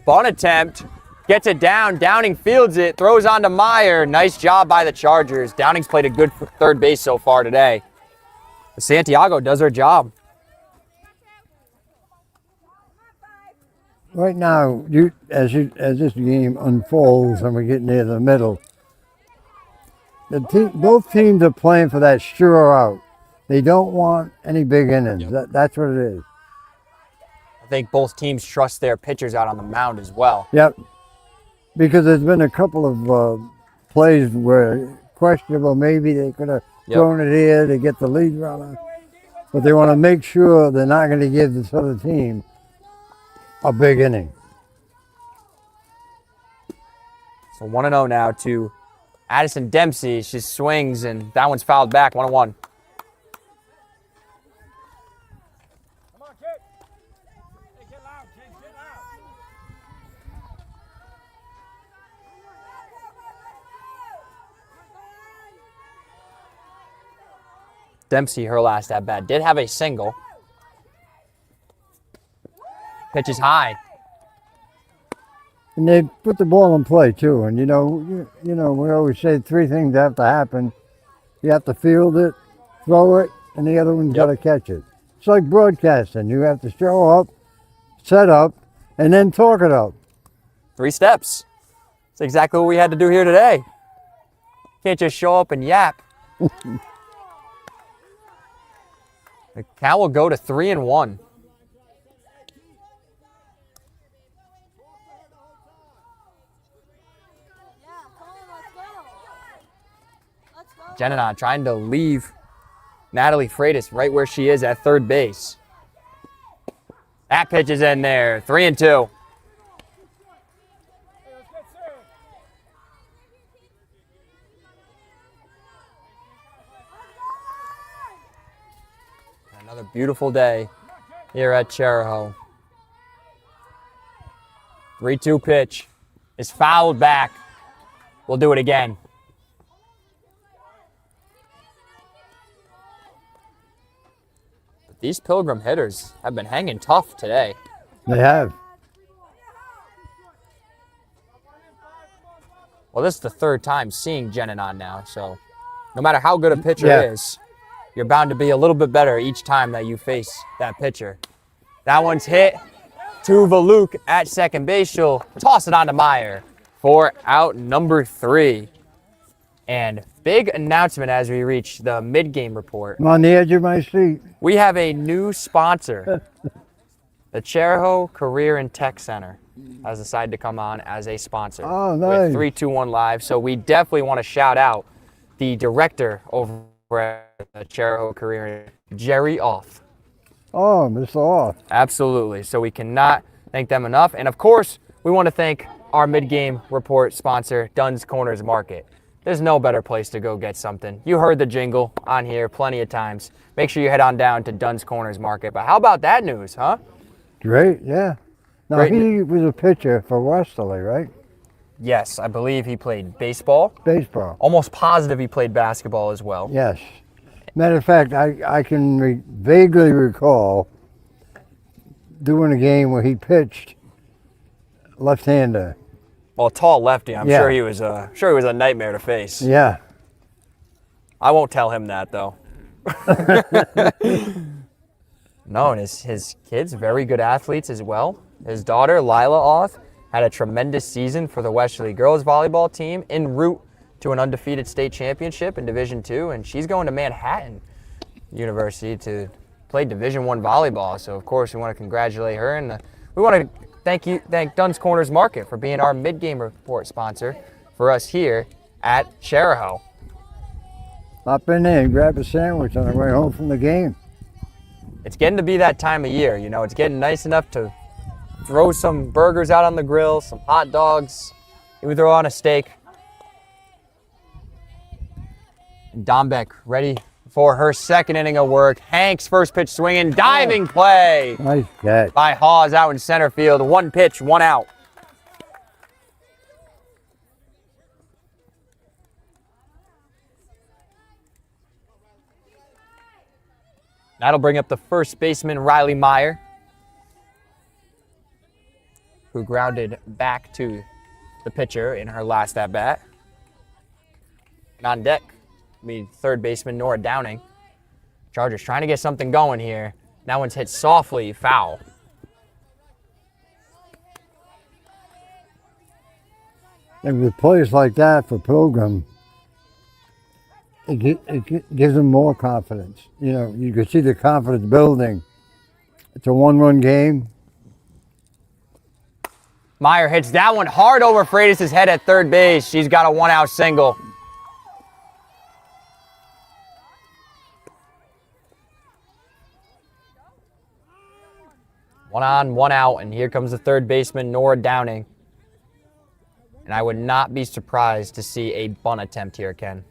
[SPEAKER 4] Bunt attempt. Gets it down. Downing fields it. Throws on to Meyer. Nice job by the Chargers. Downing's played a good third base so far today. Santiago does her job.
[SPEAKER 5] Right now, as this game unfolds and we get near the middle, both teams are playing for that sure out. They don't want any big innings. That's what it is.
[SPEAKER 4] I think both teams trust their pitchers out on the mound as well.
[SPEAKER 5] Yep. Because there's been a couple of plays were questionable. Maybe they could have thrown it here to get the lead runner. But they want to make sure they're not going to give this other team a big inning.
[SPEAKER 4] So 1-0 now to Addison Dempsey. She swings, and that one's fouled back. 1-1. Dempsey, her last at bat, did have a single. Pitch is high.
[SPEAKER 5] And they put the ball in play too. And you know, we always say three things have to happen. You have to field it, throw it, and the other one's got to catch it. It's like broadcasting. You have to show up, set up, and then talk it up.
[SPEAKER 4] 3 steps. That's exactly what we had to do here today. Can't just show up and yap. The count will go to 3-1. Jenna trying to leave Natalie Freitas right where she is at third base. That pitch is in there. 3-2. Another beautiful day here at Chariho. 3-2 pitch is fouled back. We'll do it again. But these Pilgrim hitters have been hanging tough today.
[SPEAKER 5] They have.
[SPEAKER 4] Well, this is the third time seeing Jenanon now, so no matter how good a pitcher is, you're bound to be a little bit better each time that you face that pitcher. That one's hit to Valuk at second base. She'll toss it on to Meyer for out number 3. And big announcement as we reach the mid-game report.
[SPEAKER 5] I'm on the edge of my seat.
[SPEAKER 4] We have a new sponsor. The Chariho Career and Tech Center has decided to come on as a sponsor with 321 Live. So we definitely want to shout out the director over at the Chariho Career, Jerry Off.
[SPEAKER 5] Oh, Mr. Off.
[SPEAKER 4] Absolutely. So we cannot thank them enough. And of course, we want to thank our mid-game report sponsor, Dunn's Corners Market. There's no better place to go get something. You heard the jingle on here plenty of times. Make sure you head on down to Dunn's Corners Market. But how about that news, huh?
[SPEAKER 5] Great, yeah. Now, he was a pitcher for Westerly, right?
[SPEAKER 4] Yes, I believe he played baseball.
[SPEAKER 5] Baseball.
[SPEAKER 4] Almost positive he played basketball as well.
[SPEAKER 5] Yes. Matter of fact, I can vaguely recall doing a game where he pitched left-hander.
[SPEAKER 4] Well, tall lefty. I'm sure he was a nightmare to face.
[SPEAKER 5] Yeah.
[SPEAKER 4] I won't tell him that though. No, and his kids, very good athletes as well. His daughter, Lila Oth, had a tremendous season for the Westerly girls volleyball team en route to an undefeated state championship in Division II, and she's going to Manhattan University to play Division I volleyball. So of course we want to congratulate her, and we want to thank Dunn's Corners Market for being our mid-game report sponsor for us here at Chariho.
[SPEAKER 5] Hop in there and grab a sandwich on the way home from the game.
[SPEAKER 4] It's getting to be that time of year, you know. It's getting nice enough to throw some burgers out on the grill, some hot dogs, maybe throw on a steak. And Dombeck ready for her second inning of work. Hank's first pitch swinging, diving play.
[SPEAKER 5] Nice catch.
[SPEAKER 4] By Hawes out in center field. 1 pitch, 1 out. That'll bring up the first baseman, Riley Meyer, who grounded back to the pitcher in her last at-bat. And on deck, third baseman, Nora Downing. Chargers trying to get something going here. That one's hit softly, foul.
[SPEAKER 5] And with plays like that for Pilgrim, it gives them more confidence. You know, you can see the confidence building. It's a 1-run game.
[SPEAKER 4] Meyer hits that one hard over Freitas' head at third base. She's got a 1-out single. One on, 1 out, and here comes the third baseman, Nora Downing. And I would not be surprised to see a bunt attempt here, Ken.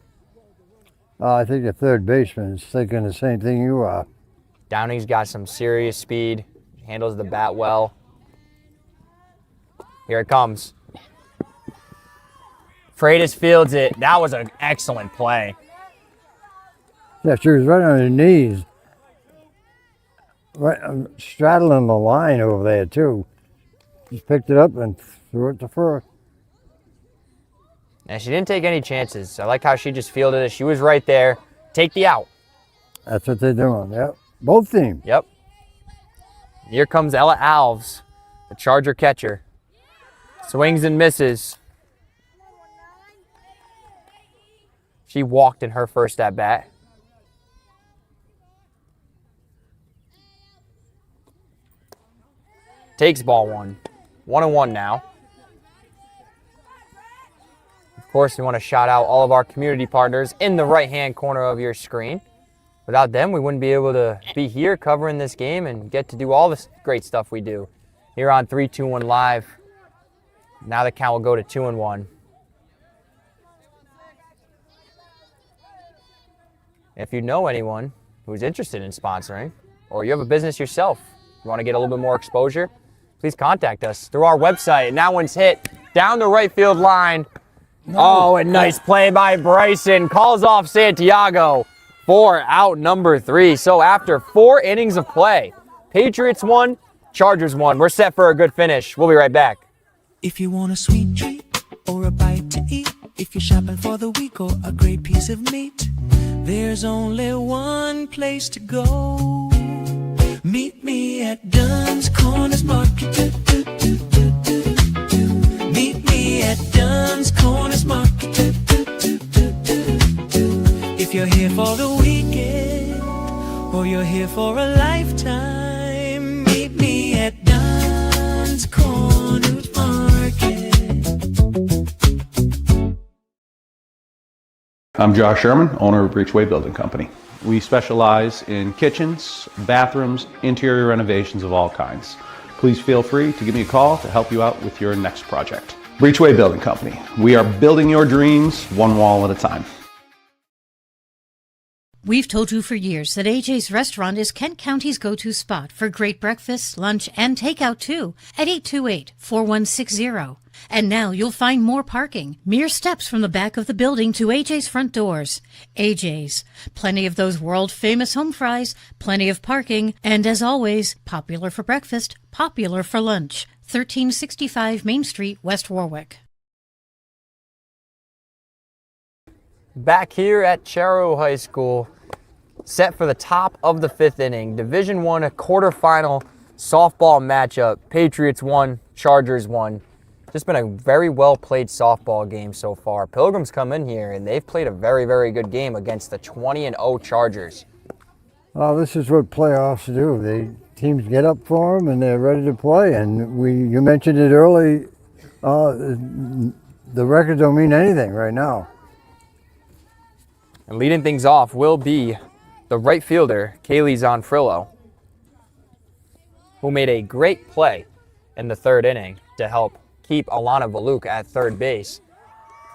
[SPEAKER 5] I think the third baseman is thinking the same thing you are.
[SPEAKER 4] Downing's got some serious speed, handles the bat well. Here it comes. Freitas fields it. That was an excellent play.
[SPEAKER 5] Yeah, she was right on her knees. Right, straddling the line over there, too. Just picked it up and threw it to first.
[SPEAKER 4] And she didn't take any chances. I like how she just fielded it. She was right there. Take the out.
[SPEAKER 5] That's what they're doing, yep. Both teams.
[SPEAKER 4] Yep. Here comes Ella Alves, the Charger catcher. Swings and misses. She walked in her first at-bat. Takes ball one. 1-1 now. Of course, we want to shout out all of our community partners in the right-hand corner of your screen. Without them, we wouldn't be able to be here covering this game and get to do all this great stuff we do here on 3-2-1 Live. Now the count will go to 2-1. If you know anyone who's interested in sponsoring, or you have a business yourself, you want to get a little bit more exposure, please contact us through our website. And that one's hit down the right field line. Oh, and nice play by Bryson. Calls off Santiago for out number 3. So after 4 innings of play, Patriots won, Chargers won. We're set for a good finish. We'll be right back.
[SPEAKER 3] If you want a sweet treat or a bite to eat, if you're shopping for the week or a great piece of meat, there's only one place to go. Meet me at Dunn's Corners Market. Meet me at Dunn's Corners Market. If you're here for the weekend or you're here for a lifetime, meet me at Dunn's Corners Market.
[SPEAKER 1] I'm Josh Sherman, owner of Breachway Building Company. We specialize in kitchens, bathrooms, interior renovations of all kinds. Please feel free to give me a call to help you out with your next project. Breachway Building Company. We are building your dreams one wall at a time.
[SPEAKER 2] We've told you for years that AJ's Restaurant is Kent County's go-to spot for great breakfast, lunch, and takeout too at 828-4160. And now you'll find more parking, mere steps from the back of the building to AJ's front doors. AJ's, plenty of those world-famous home fries, plenty of parking, and as always, popular for breakfast, popular for lunch. 1365 Main Street, West Warwick.
[SPEAKER 4] Back here at Chariho High School, set for the top of the 5th inning. Division I quarterfinal softball matchup. Patriots won, Chargers won. Just been a very well-played softball game so far. Pilgrims come in here, and they've played a very, very good game against the 20-0 Chargers.
[SPEAKER 5] Well, this is what playoffs do. Teams get up for them, and they're ready to play. And you mentioned it early, the records don't mean anything right now.
[SPEAKER 4] And leading things off will be the right fielder, Kaylee Zonfrillo, who made a great play in the 3rd inning to help keep Alana Valuk at third base.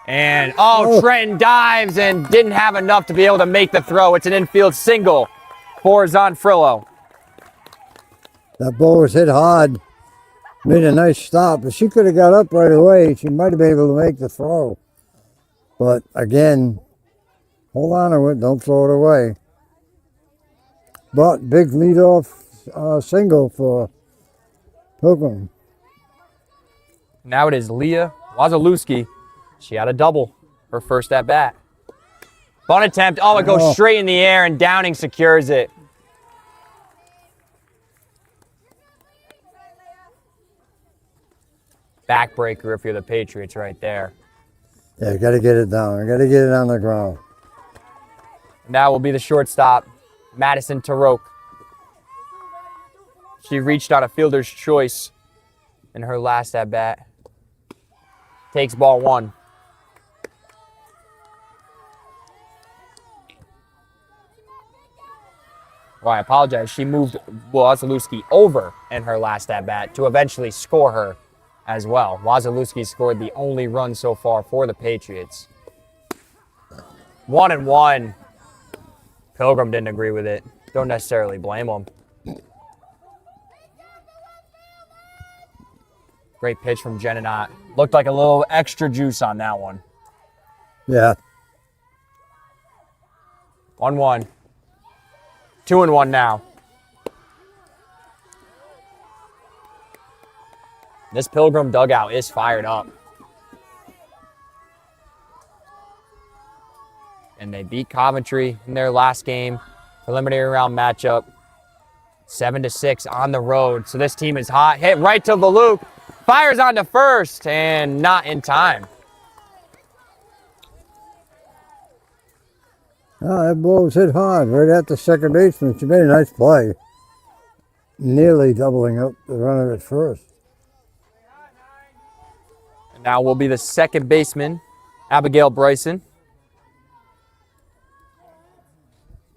[SPEAKER 4] And, Trenton dives and didn't have enough to be able to make the throw. It's an infield single for Zonfrillo.
[SPEAKER 5] That ball was hit hard, made a nice stop. If she could have got up right away, she might have been able to make the throw. But again, hold on to it, don't throw it away. But big leadoff single for Pilgrim.
[SPEAKER 4] Now it is Leah Wazalewski. She had a double, her first at bat. Bunt attempt, it goes straight in the air and Downing secures it. Backbreaker if you're the Patriots right there.
[SPEAKER 5] Yeah, got to get it down. I got to get it on the ground.
[SPEAKER 4] Now will be the shortstop, Madison Taroke. She reached on a fielder's choice in her last at bat. Takes ball 1. Well, I apologize. She moved Wasilewski over in her last at bat to eventually score her as well. Wasilewski scored the only run so far for the Patriots. 1-1. Pilgrim didn't agree with it. Don't necessarily blame him. Great pitch from Jenninot. Looked like a little extra juice on that one.
[SPEAKER 5] Yeah.
[SPEAKER 4] 1-1. 2-1 now. This Pilgrim dugout is fired up. And they beat Coventry in their last game. Preliminary round matchup. 7-6 on the road. So this team is hot. Hit right to Valuk. Fires on to first and not in time.
[SPEAKER 5] Oh, that ball was hit hard right at the second baseman. She made a nice play. Nearly doubling up the runner at first.
[SPEAKER 4] And now will be the second baseman, Abigail Bryson.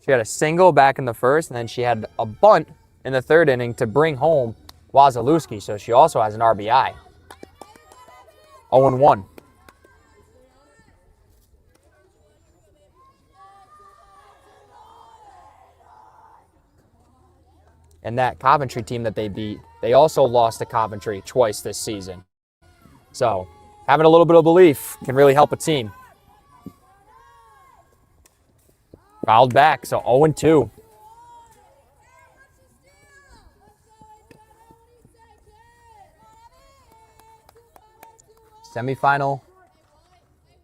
[SPEAKER 4] She had a single back in the first, and then she had a bunt in the third inning to bring home Wasilewski, so she also has an RBI. 0-1. And that Coventry team that they beat, they also lost to Coventry twice this season. So having a little bit of belief can really help a team. Fouled back, so 0-2. Semifinal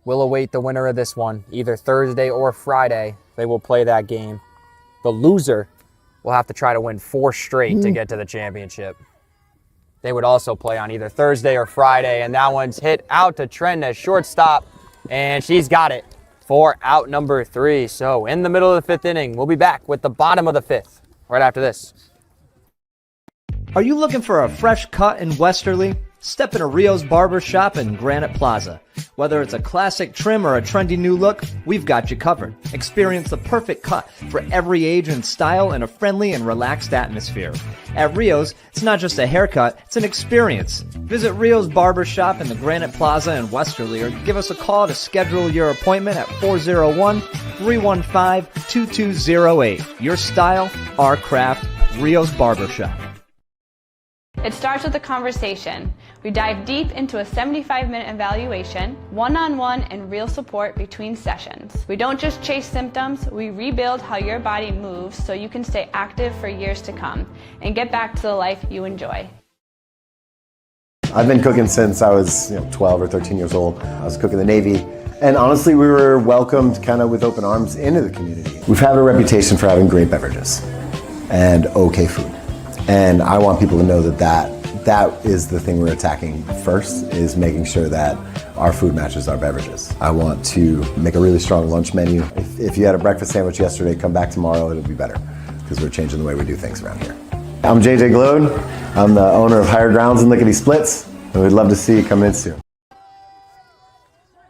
[SPEAKER 4] will await the winner of this one. Either Thursday or Friday, they will play that game. The loser will have to try to win 4 straight to get to the championship. They would also play on either Thursday or Friday, and that one's hit out to Trent as shortstop, and she's got it for out number 3. So in the middle of the 5th inning, we'll be back with the bottom of the 5th right after this.
[SPEAKER 6] Are you looking for a fresh cut in Westerly? Step into Rio's Barber Shop in Granite Plaza. Whether it's a classic trim or a trendy new look, we've got you covered. Experience the perfect cut for every age and style in a friendly and relaxed atmosphere. At Rio's, it's not just a haircut, it's an experience. Visit Rio's Barber Shop in the Granite Plaza in Westerly or give us a call to schedule your appointment at 401-315-2208. Your style, our craft, Rio's Barber Shop.
[SPEAKER 7] It starts with a conversation. We dive deep into a 75-minute evaluation, one-on-one and real support between sessions. We don't just chase symptoms, we rebuild how your body moves so you can stay active for years to come and get back to the life you enjoy.
[SPEAKER 8] I've been cooking since I was 12 or 13 years old. I was cooking in the Navy. And honestly, we were welcomed kind of with open arms into the community. We've had a reputation for having great beverages and okay food. And I want people to know that is the thing we're attacking first, is making sure that our food matches our beverages. I want to make a really strong lunch menu. If you had a breakfast sandwich yesterday, come back tomorrow, it'll be better, because we're changing the way we do things around here. I'm JJ Glode. I'm the owner of Higher Grounds and Lickety Splits, and we'd love to see you come in soon.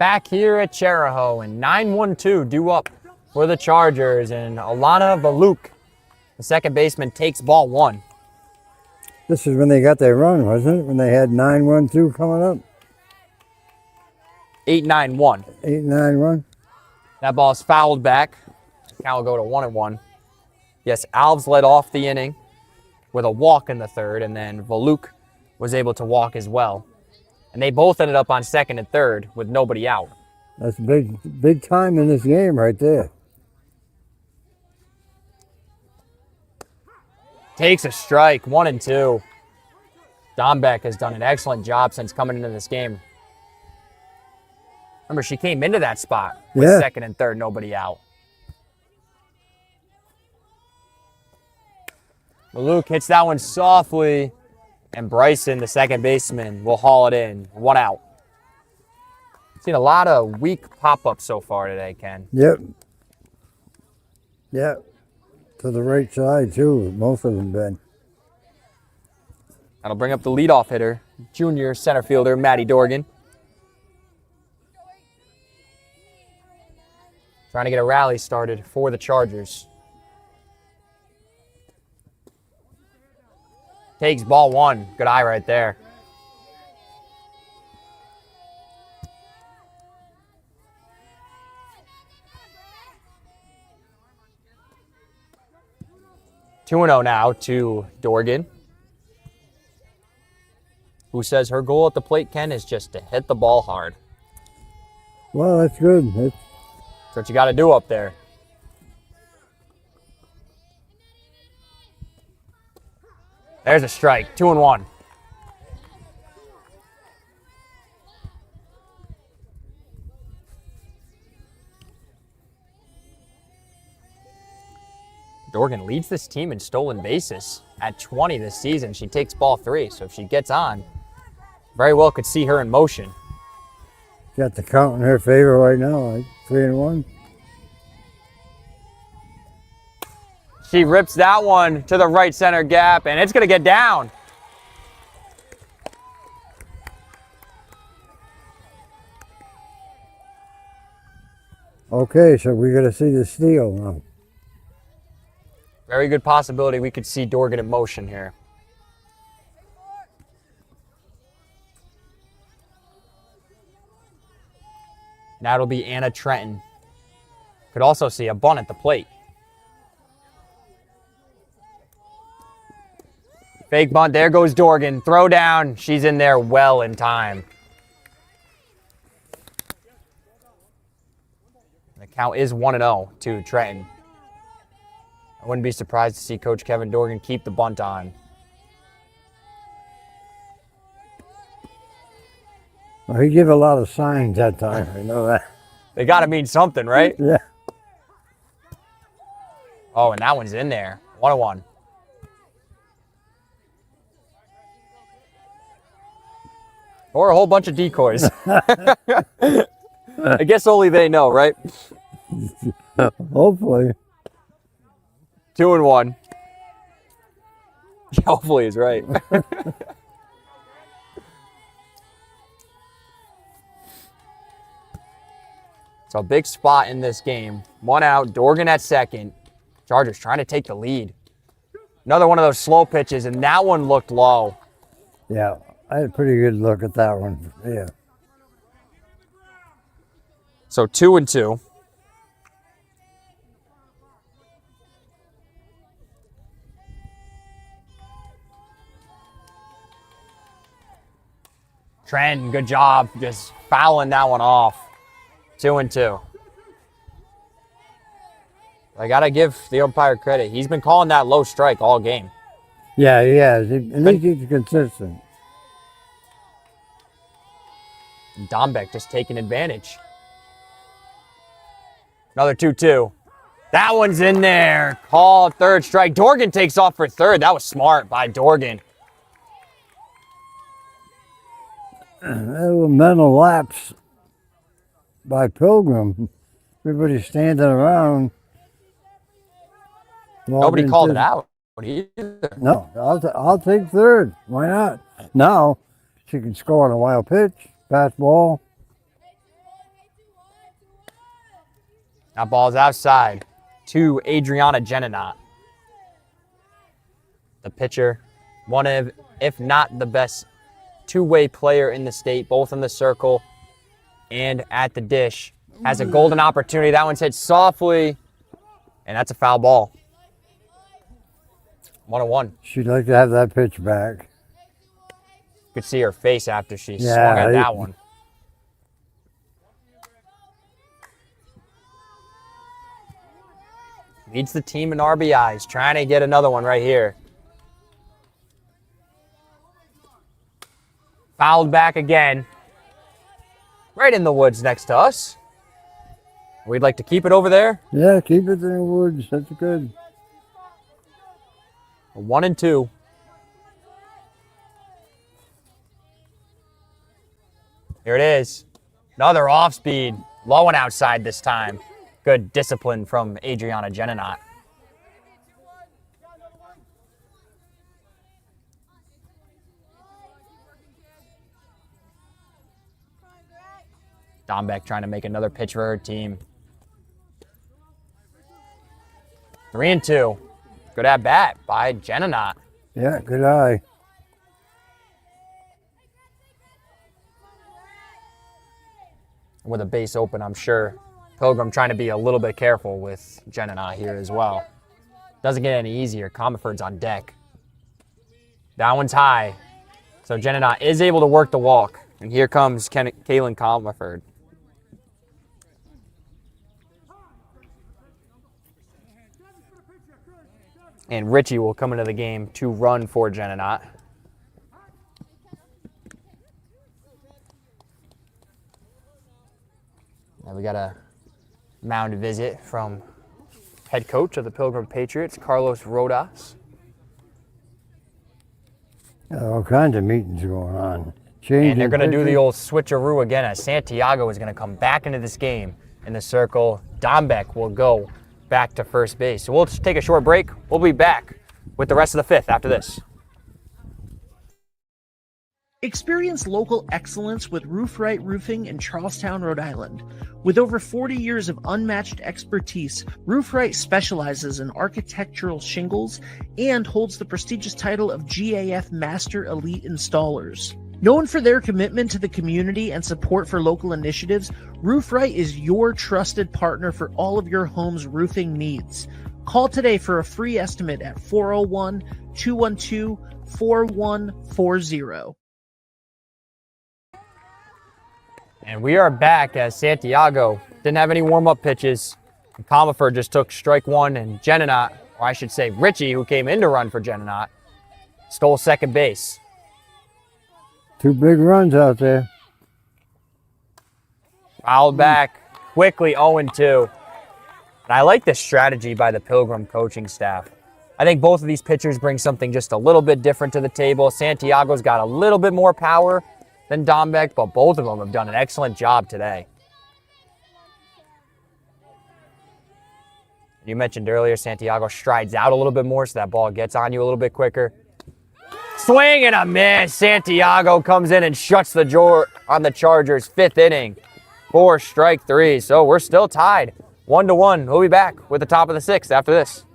[SPEAKER 4] Back here at Chariho, and 9-1-2 due up for the Chargers, and Alana Valuk, the second baseman, takes ball 1.
[SPEAKER 5] This is when they got their run, wasn't it? When they had 9-1-2 coming up?
[SPEAKER 4] 8-9-1.
[SPEAKER 5] 8-9-1.
[SPEAKER 4] That ball's fouled back. Count will go to 1-1. Yes, Alves led off the inning with a walk in the third, and then Valuk was able to walk as well. And they both ended up on second and third with nobody out.
[SPEAKER 5] That's big time in this game right there.
[SPEAKER 4] Takes a strike, 1-2. Dombeck has done an excellent job since coming into this game. Remember, she came into that spot with second and third, nobody out. Valuk hits that one softly, and Bryson, the second baseman, will haul it in. 1 out. Seen a lot of weak pop-ups so far today, Ken.
[SPEAKER 5] Yep. To the right side, too. Most of them been.
[SPEAKER 4] That'll bring up the leadoff hitter, junior center fielder Matty Dorgan. Trying to get a rally started for the Chargers. Takes ball one. Good eye right there. Two and 0 now to Dorgan, who says her goal at the plate, Ken, is just to hit the ball hard.
[SPEAKER 5] Well, that's good.
[SPEAKER 4] That's what you got to do up there. There's a strike. 2 and 1. Dorgan leads this team in stolen bases at 20 this season. She takes ball 3, so if she gets on, very well could see her in motion.
[SPEAKER 5] Got the count in her favor right now, like 3 and 1.
[SPEAKER 4] She rips that one to the right center gap, and it's going to get down.
[SPEAKER 5] Okay, so we're going to see the steal now.
[SPEAKER 4] Very good possibility we could see Dorgan in motion here. Now it'll be Anna Trenton. Could also see a bunt at the plate. Fake bunt, there goes Dorgan. Throw down, she's in there well in time. The count is 1-0 to Trenton. I wouldn't be surprised to see Coach Kevin Dorgan keep the bunt on.
[SPEAKER 5] Well, he gave a lot of signs that time, I know that.
[SPEAKER 4] They got to mean something, right?
[SPEAKER 5] Yeah.
[SPEAKER 4] Oh, and that one's in there. 1-1. Or a whole bunch of decoys. I guess only they know, right?
[SPEAKER 5] Hopefully.
[SPEAKER 4] 2 and 1. Hopefully he's right. So a big spot in this game. 1 out, Dorgan at second. Chargers trying to take the lead. Another one of those slow pitches, and that one looked low.
[SPEAKER 5] Yeah, I had a pretty good look at that one. Yeah.
[SPEAKER 4] So 2 and 2. Trent, good job just fouling that one off. 2 and 2. I got to give the umpire credit. He's been calling that low strike all game.
[SPEAKER 5] Yeah, he has. At least he's consistent.
[SPEAKER 4] Dombeck just taking advantage. Another 2-2. That one's in there. Called third strike. Dorgan takes off for third. That was smart by Dorgan.
[SPEAKER 5] A little mental lapse by Pilgrim. Everybody's standing around.
[SPEAKER 4] Nobody called it out either.
[SPEAKER 5] No, I'll take third. Why not? Now she can score on a wild pitch, fastball.
[SPEAKER 4] That ball's outside to Adriana Genenot. The pitcher, one of, if not the best two-way player in the state, both in the circle and at the dish. Has a golden opportunity. That one's hit softly, and that's a foul ball. 1-1.
[SPEAKER 5] She'd like to have that pitch back.
[SPEAKER 4] You could see her face after she swung at that one. Leads the team in RBIs, trying to get another one right here. Fouled back again. Right in the woods next to us. We'd like to keep it over there.
[SPEAKER 5] Yeah, keep it in the woods. That's good.
[SPEAKER 4] 1 and 2. Here it is. Another off speed. Low and outside this time. Good discipline from Adriana Genenot. Dombeck trying to make another pitch for her team. 3-2. Good at bat by Jenna.
[SPEAKER 5] Yeah, good eye.
[SPEAKER 4] With a base open, I'm sure Pilgrim trying to be a little bit careful with Jenna here as well. Doesn't get any easier. Comerford's on deck. That one's high. So Jenna is able to work the walk. And here comes Kaylin Comerford. And Richie will come into the game to run for Jenna. Now we got a mound visit from head coach of the Pilgrim Patriots, Carlos Rodas.
[SPEAKER 5] All kinds of meetings going on.
[SPEAKER 4] And they're going to do the old switcheroo again as Santiago is going to come back into this game in the circle. Dombeck will go back to first base. So we'll just take a short break. We'll be back with the rest of the fifth after this.
[SPEAKER 9] Experience local excellence with Roof Right Roofing in Charlestown, Rhode Island. With over 40 years of unmatched expertise, Roof Right specializes in architectural shingles and holds the prestigious title of GAF Master Elite Installers. Known for their commitment to the community and support for local initiatives, Roof Right is your trusted partner for all of your home's roofing needs. Call today for a free estimate at 401-212-4140.
[SPEAKER 4] And we are back as Santiago didn't have any warm-up pitches. And Comerford just took strike one, and Jenna, or I should say Richie, who came in to run for Jenna, stole second base.
[SPEAKER 5] 2 big runs out there.
[SPEAKER 4] Fouled back quickly, 0-2. And I like this strategy by the Pilgrim coaching staff. I think both of these pitchers bring something just a little bit different to the table. Santiago's got a little bit more power than Dombeck, but both of them have done an excellent job today. You mentioned earlier, Santiago strides out a little bit more so that ball gets on you a little bit quicker. Swing and a miss. Santiago comes in and shuts the door on the Chargers' 5th inning for strike 3. So we're still tied 1-1. We'll be back with the top of the 6th after this.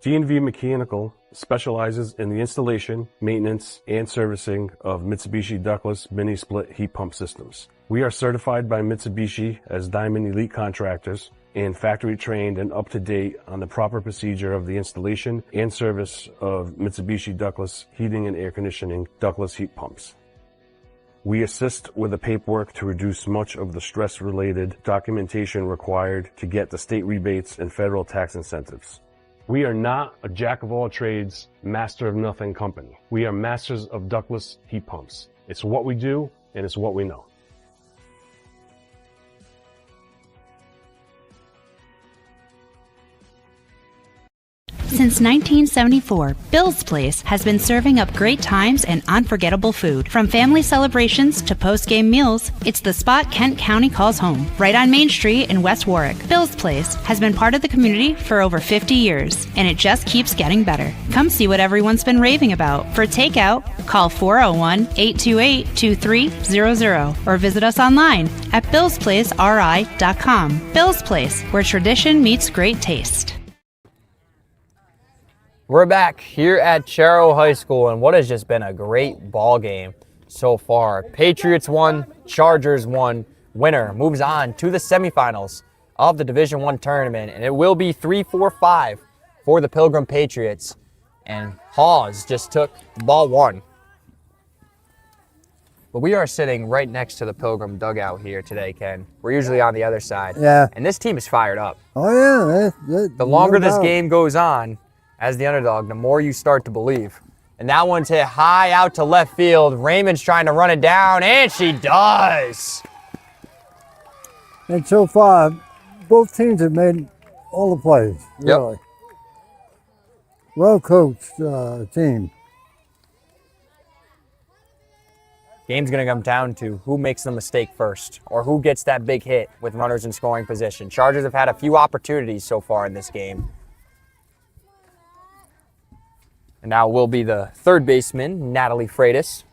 [SPEAKER 11] D&V Mechanical specializes in the installation, maintenance, and servicing of Mitsubishi ductless mini-split heat pump systems. We are certified by Mitsubishi as Diamond Elite Contractors and factory trained and up to date on the proper procedure of the installation and service of Mitsubishi ductless heating and air conditioning ductless heat pumps. We assist with the paperwork to reduce much of the stress-related documentation required to get the state rebates and federal tax incentives. We are not a jack-of-all-trades, master-of-nothing company. We are masters of ductless heat pumps. It's what we do, and it's what we know.
[SPEAKER 12] Since 1974, Bill's Place has been serving up great times and unforgettable food. From family celebrations to post-game meals, it's the spot Kent County calls home, right on Main Street in West Warwick. Bill's Place has been part of the community for over 50 years, and it just keeps getting better. Come see what everyone's been raving about. For takeout, call 401-828-2300 or visit us online at billsplaceri.com. Bill's Place, where tradition meets great taste.
[SPEAKER 4] We're back here at Chariho High School, and what has just been a great ball game so far. Patriots won, Chargers won. Winner moves on to the semifinals of the Division I tournament, and it will be 3-4-5 for the Pilgrim Patriots. And Hawes just took ball 1. But we are sitting right next to the Pilgrim dugout here today, Ken. We're usually on the other side.
[SPEAKER 5] Yeah.
[SPEAKER 4] And this team is fired up.
[SPEAKER 5] Oh, yeah.
[SPEAKER 4] The longer this game goes on, as the underdog, the more you start to believe. And that one's hit high out to left field. Raymond's trying to run it down, and she does.
[SPEAKER 5] And so far, both teams have made all the plays, really.
[SPEAKER 4] Yep.
[SPEAKER 5] Well-coached team.
[SPEAKER 4] Game's going to come down to who makes the mistake first or who gets that big hit with runners in scoring position. Chargers have had a few opportunities so far in this game. And now will be the third baseman, Natalie Freitas.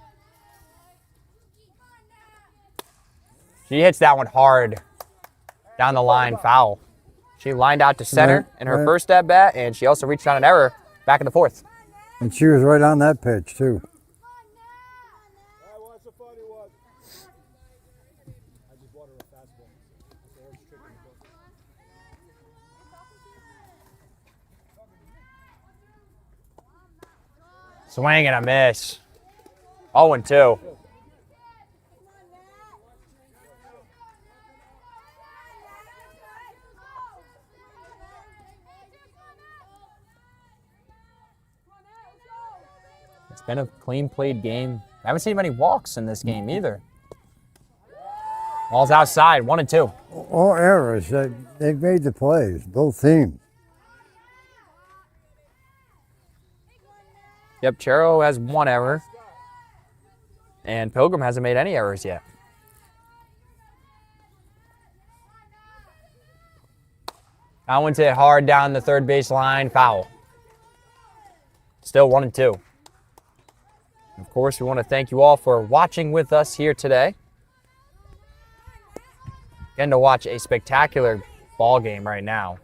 [SPEAKER 4] She hits that one hard down the line, foul. She lined out to center in her first at bat, and she also reached on an error back in the fourth.
[SPEAKER 5] And she was right on that pitch, too.
[SPEAKER 4] Swing and a miss. 0-2. It's been a clean played game. I haven't seen many walks in this game either. Ball's outside, 1-2.
[SPEAKER 5] All errors. They've made the plays, both teams.
[SPEAKER 4] Yep, Chariho has 1 error. And Pilgrim hasn't made any errors yet. That one's hit hard down the third base line, foul. Still 1-2. Of course, we want to thank you all for watching with us here today. Getting to watch a spectacular ball game right now.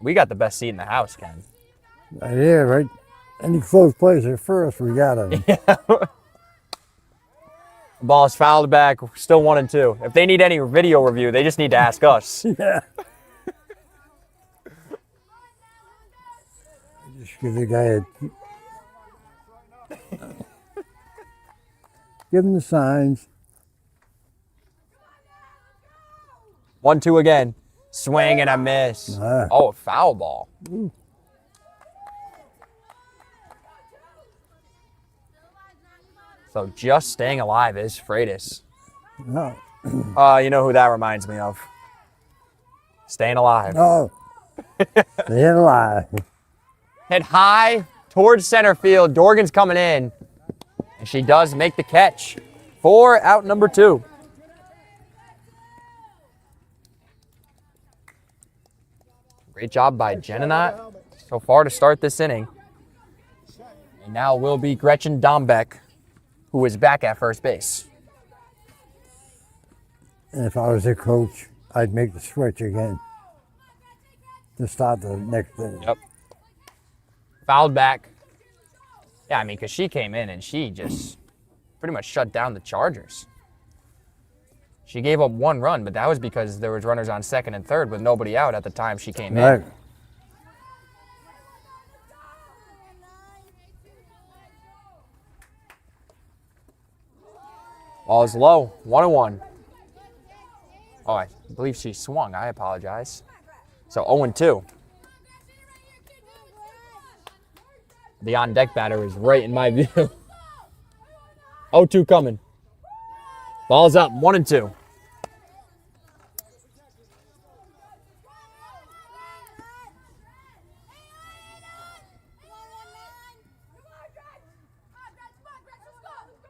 [SPEAKER 4] We got the best seat in the house, Ken.
[SPEAKER 5] Yeah, right. Any close plays at first, we got them.
[SPEAKER 4] The ball is fouled back, still 1-2. If they need any video review, they just need to ask us.
[SPEAKER 5] Yeah. Just give the guy give him the signs.
[SPEAKER 4] 1-2 again. Swing and a miss. Oh, a foul ball.
[SPEAKER 5] Ooh.
[SPEAKER 4] So just staying alive is Freitas.
[SPEAKER 5] No.
[SPEAKER 4] You know who that reminds me of? Staying alive.
[SPEAKER 5] Oh. Staying alive.
[SPEAKER 4] Hit high towards center field. Dorgan's coming in. And she does make the catch for out number 2. Great job by Jenna so far to start this inning. And now will be Gretchen Dombeck, who is back at first base.
[SPEAKER 5] And if I was a coach, I'd make the switch again to start the next inning.
[SPEAKER 4] Yep. Fouled back. Yeah, I mean, because she came in and she just pretty much shut down the Chargers. She gave up 1 run, but that was because there was runners on second and third with nobody out at the time she came in. Ball is low, 1-1. Oh, I believe she swung. I apologize. So 0-2. The on-deck batter is right in my view. 0-2 coming. Ball's up, 1-2.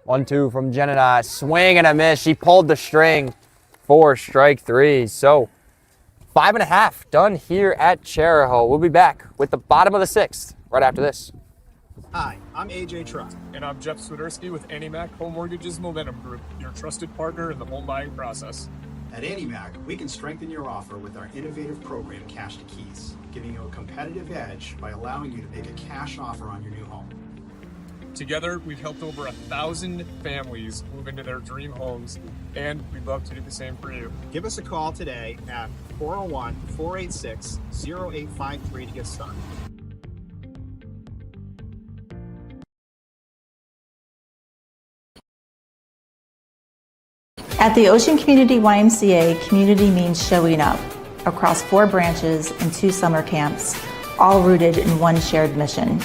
[SPEAKER 4] One, two from Jenna. Swing and a miss. She pulled the string for strike 3. So 5.5 done here at Chariho. We'll be back with the bottom of the 6th right after this.
[SPEAKER 13] Hi, I'm AJ Truck. And I'm Jeff Swiderski with AnnieMac Home Mortgage's Momentum Group, your trusted partner in the home buying process.
[SPEAKER 14] At AnnieMac, we can strengthen your offer with our innovative program, Cash to Keys, giving you a competitive edge by allowing you to make a cash offer on your new home.
[SPEAKER 13] Together, we've helped over 1,000 families move into their dream homes, and we'd love to do the same for you.
[SPEAKER 14] Give us a call today at 401-486-0853 to get started.
[SPEAKER 16] At the Ocean Community YMCA, community means showing up across 4 branches and 2 summer camps, all rooted in one shared mission.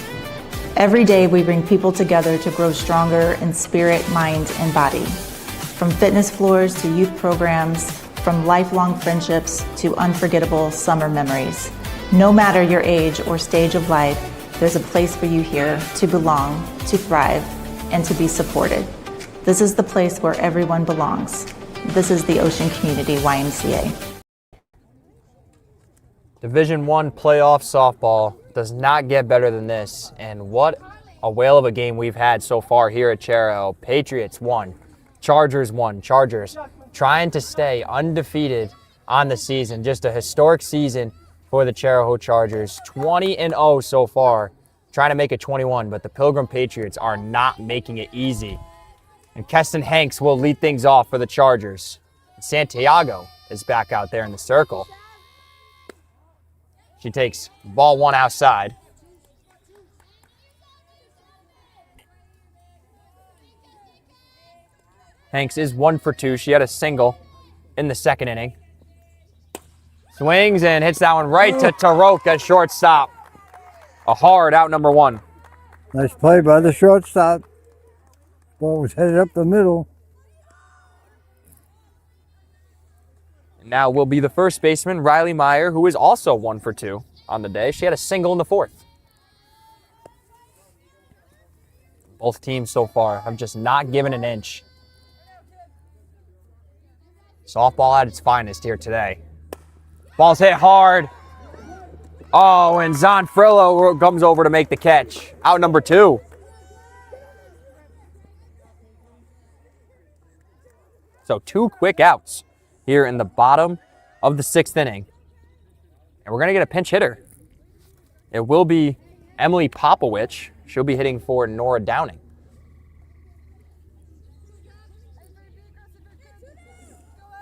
[SPEAKER 16] Every day we bring people together to grow stronger in spirit, mind, and body. From fitness floors to youth programs, from lifelong friendships to unforgettable summer memories. No matter your age or stage of life, there's a place for you here to belong, to thrive, and to be supported. This is the place where everyone belongs. This is the Ocean Community YMCA.
[SPEAKER 4] Division I playoff softball does not get better than this. And what a whale of a game we've had so far here at Chariho. Patriots won Chargers won. Chargers trying to stay undefeated on the season. Just a historic season for the Chariho Chargers. 20-0 so far. Trying to make it 21, but the Pilgrim Patriots are not making it easy. And Keston Hanks will lead things off for the Chargers. Santiago is back out there in the circle. She takes ball one outside. Hanks is 1 for 2. She had a single in the second inning. Swings and hits that one right to Taroke at shortstop. A hard out number 1.
[SPEAKER 5] Nice play by the shortstop. Ball was headed up the middle.
[SPEAKER 4] And now will be the first baseman, Riley Meyer, who is also 1 for 2 on the day. She had a single in the 4th. Both teams so far have just not given an inch. Softball at its finest here today. Ball's hit hard. Oh, and Zonfrillo comes over to make the catch. Out number 2. So 2 quick outs here in the bottom of the 6th inning. And we're going to get a pinch hitter. It will be Emily Popowich. She'll be hitting for Nora Downing.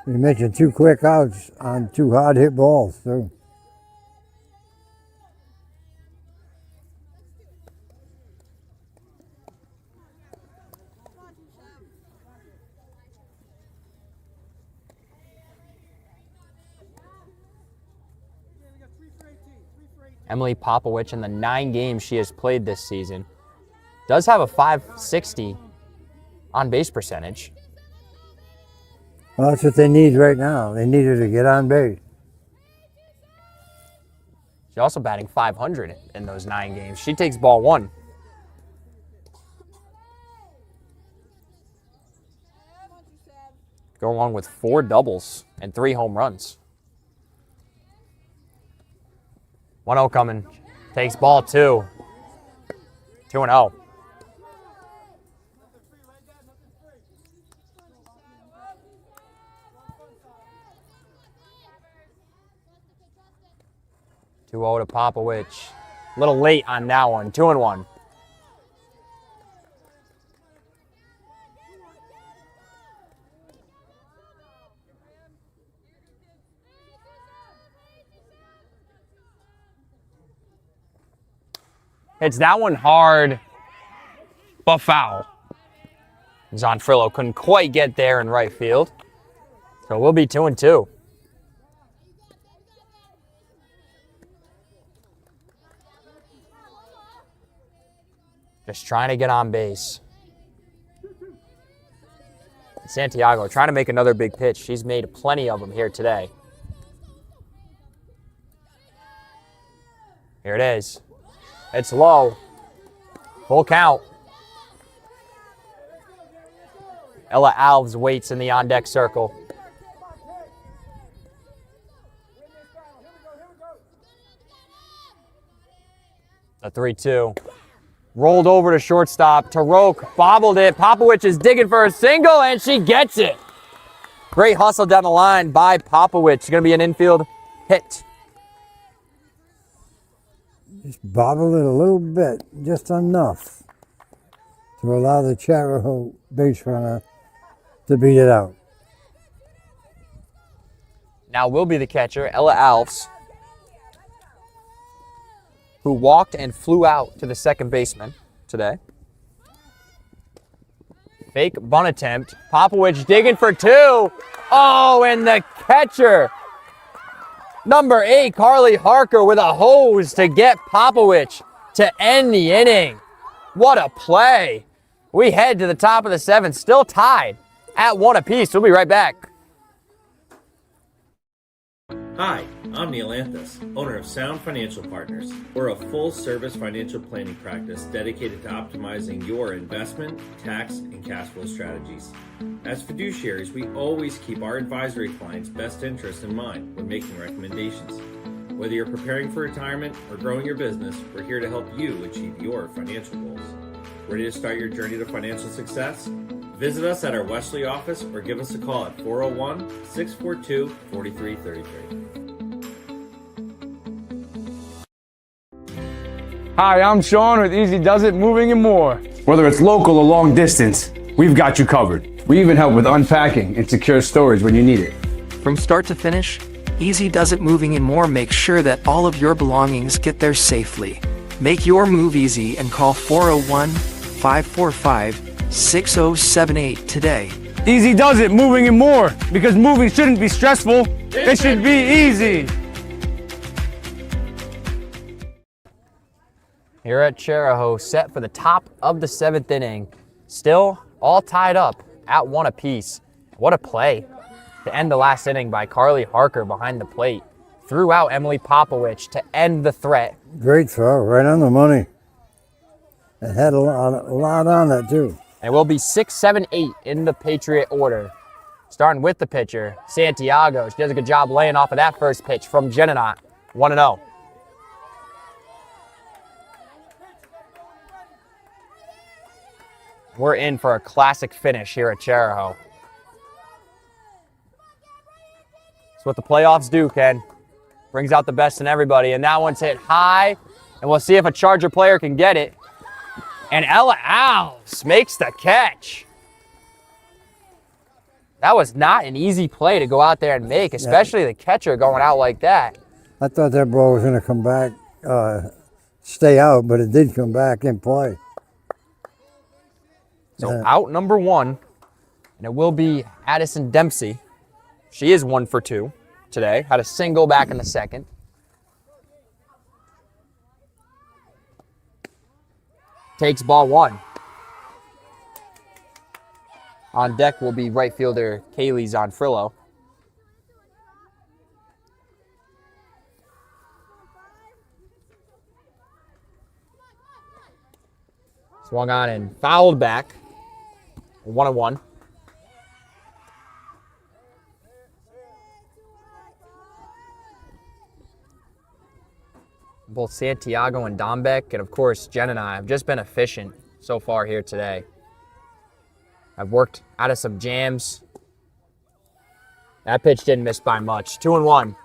[SPEAKER 5] You mentioned 2 quick outs on 2 hard hit balls, too.
[SPEAKER 4] Emily Popowich, in the 9 games she has played this season, does have a .560 on base percentage.
[SPEAKER 5] Well, that's what they need right now. They need her to get on base.
[SPEAKER 4] She's also batting .500 in those 9 games. She takes ball 1. Go along with 4 doubles and 3 home runs. 1-0 coming. Takes ball 2. 2-0. To Popowich. A little late on that one. 2-1. Hits that one hard, but foul. Zonfrillo couldn't quite get there in right field. So we'll be 2-2. Just trying to get on base. Santiago trying to make another big pitch. She's made plenty of them here today. Here it is. It's low. Full count. Ella Alves waits in the on-deck circle. The 3-2. Rolled over to shortstop. Taroke bobbled it. Popowich is digging for a single, and she gets it. Great hustle down the line by Popowich. It's going to be an infield hit.
[SPEAKER 5] Just bobbled it a little bit, just enough to allow the Chariho base runner to beat it out.
[SPEAKER 4] Now will be the catcher, Ella Alves, who walked and flew out to the second baseman today. Fake bunt attempt. Popowich digging for 2. Oh, and the catcher, number 8, Carly Harker, with a hose to get Popowich to end the inning. What a play. We head to the top of the 7th, still tied at 1 apiece. We'll be right back.
[SPEAKER 10] Hi, I'm Neil Anthus, owner of Sound Financial Partners. We're a full-service financial planning practice dedicated to optimizing your investment, tax, and cash flow strategies. As fiduciaries, we always keep our advisory clients' best interests in mind when making recommendations. Whether you're preparing for retirement or growing your business, we're here to help you achieve your financial goals. Ready to start your journey to financial success? Visit us at our Westerly office or give us a call at 401-642-4333.
[SPEAKER 15] Hi, I'm Sean with Easy Does It Moving and More. Whether it's local or long distance, we've got you covered. We even help with unpacking and secure storage when you need it.
[SPEAKER 17] From start to finish, Easy Does It Moving and More makes sure that all of your belongings get there safely. Make your move easy and call 401-545-6078 today.
[SPEAKER 15] Easy Does It Moving and More, because moving shouldn't be stressful. It should be easy.
[SPEAKER 4] Here at Chariho, set for the top of the 7th inning. Still all tied up at 1 apiece. What a play to end the last inning by Carly Harker behind the plate. Threw out Emily Popowich to end the threat.
[SPEAKER 5] Great throw, right on the money. It had a lot on it too.
[SPEAKER 4] And we'll be 6, 7, 8 in the Patriot order. Starting with the pitcher, Santiago. She does a good job laying off of that first pitch from Jenna, 1-0. We're in for a classic finish here at Chariho. That's what the playoffs do, Ken. Brings out the best in everybody. And that one's hit high. And we'll see if a Charger player can get it. And Ella Alves makes the catch. That was not an easy play to go out there and make, especially the catcher going out like that.
[SPEAKER 5] I thought that ball was going to come back, stay out, but it did come back in play.
[SPEAKER 4] So out number 1, and it will be Addison Dempsey. She is 1 for 2 today. Had a single back in the second. Takes ball 1. On deck will be right fielder Kaylee Zonfrillo. Swung on and fouled back. 1-1. Both Santiago and Dombeck, and of course Jen and I have just been efficient so far here today. I've worked out of some jams. That pitch didn't miss by much. 2-1.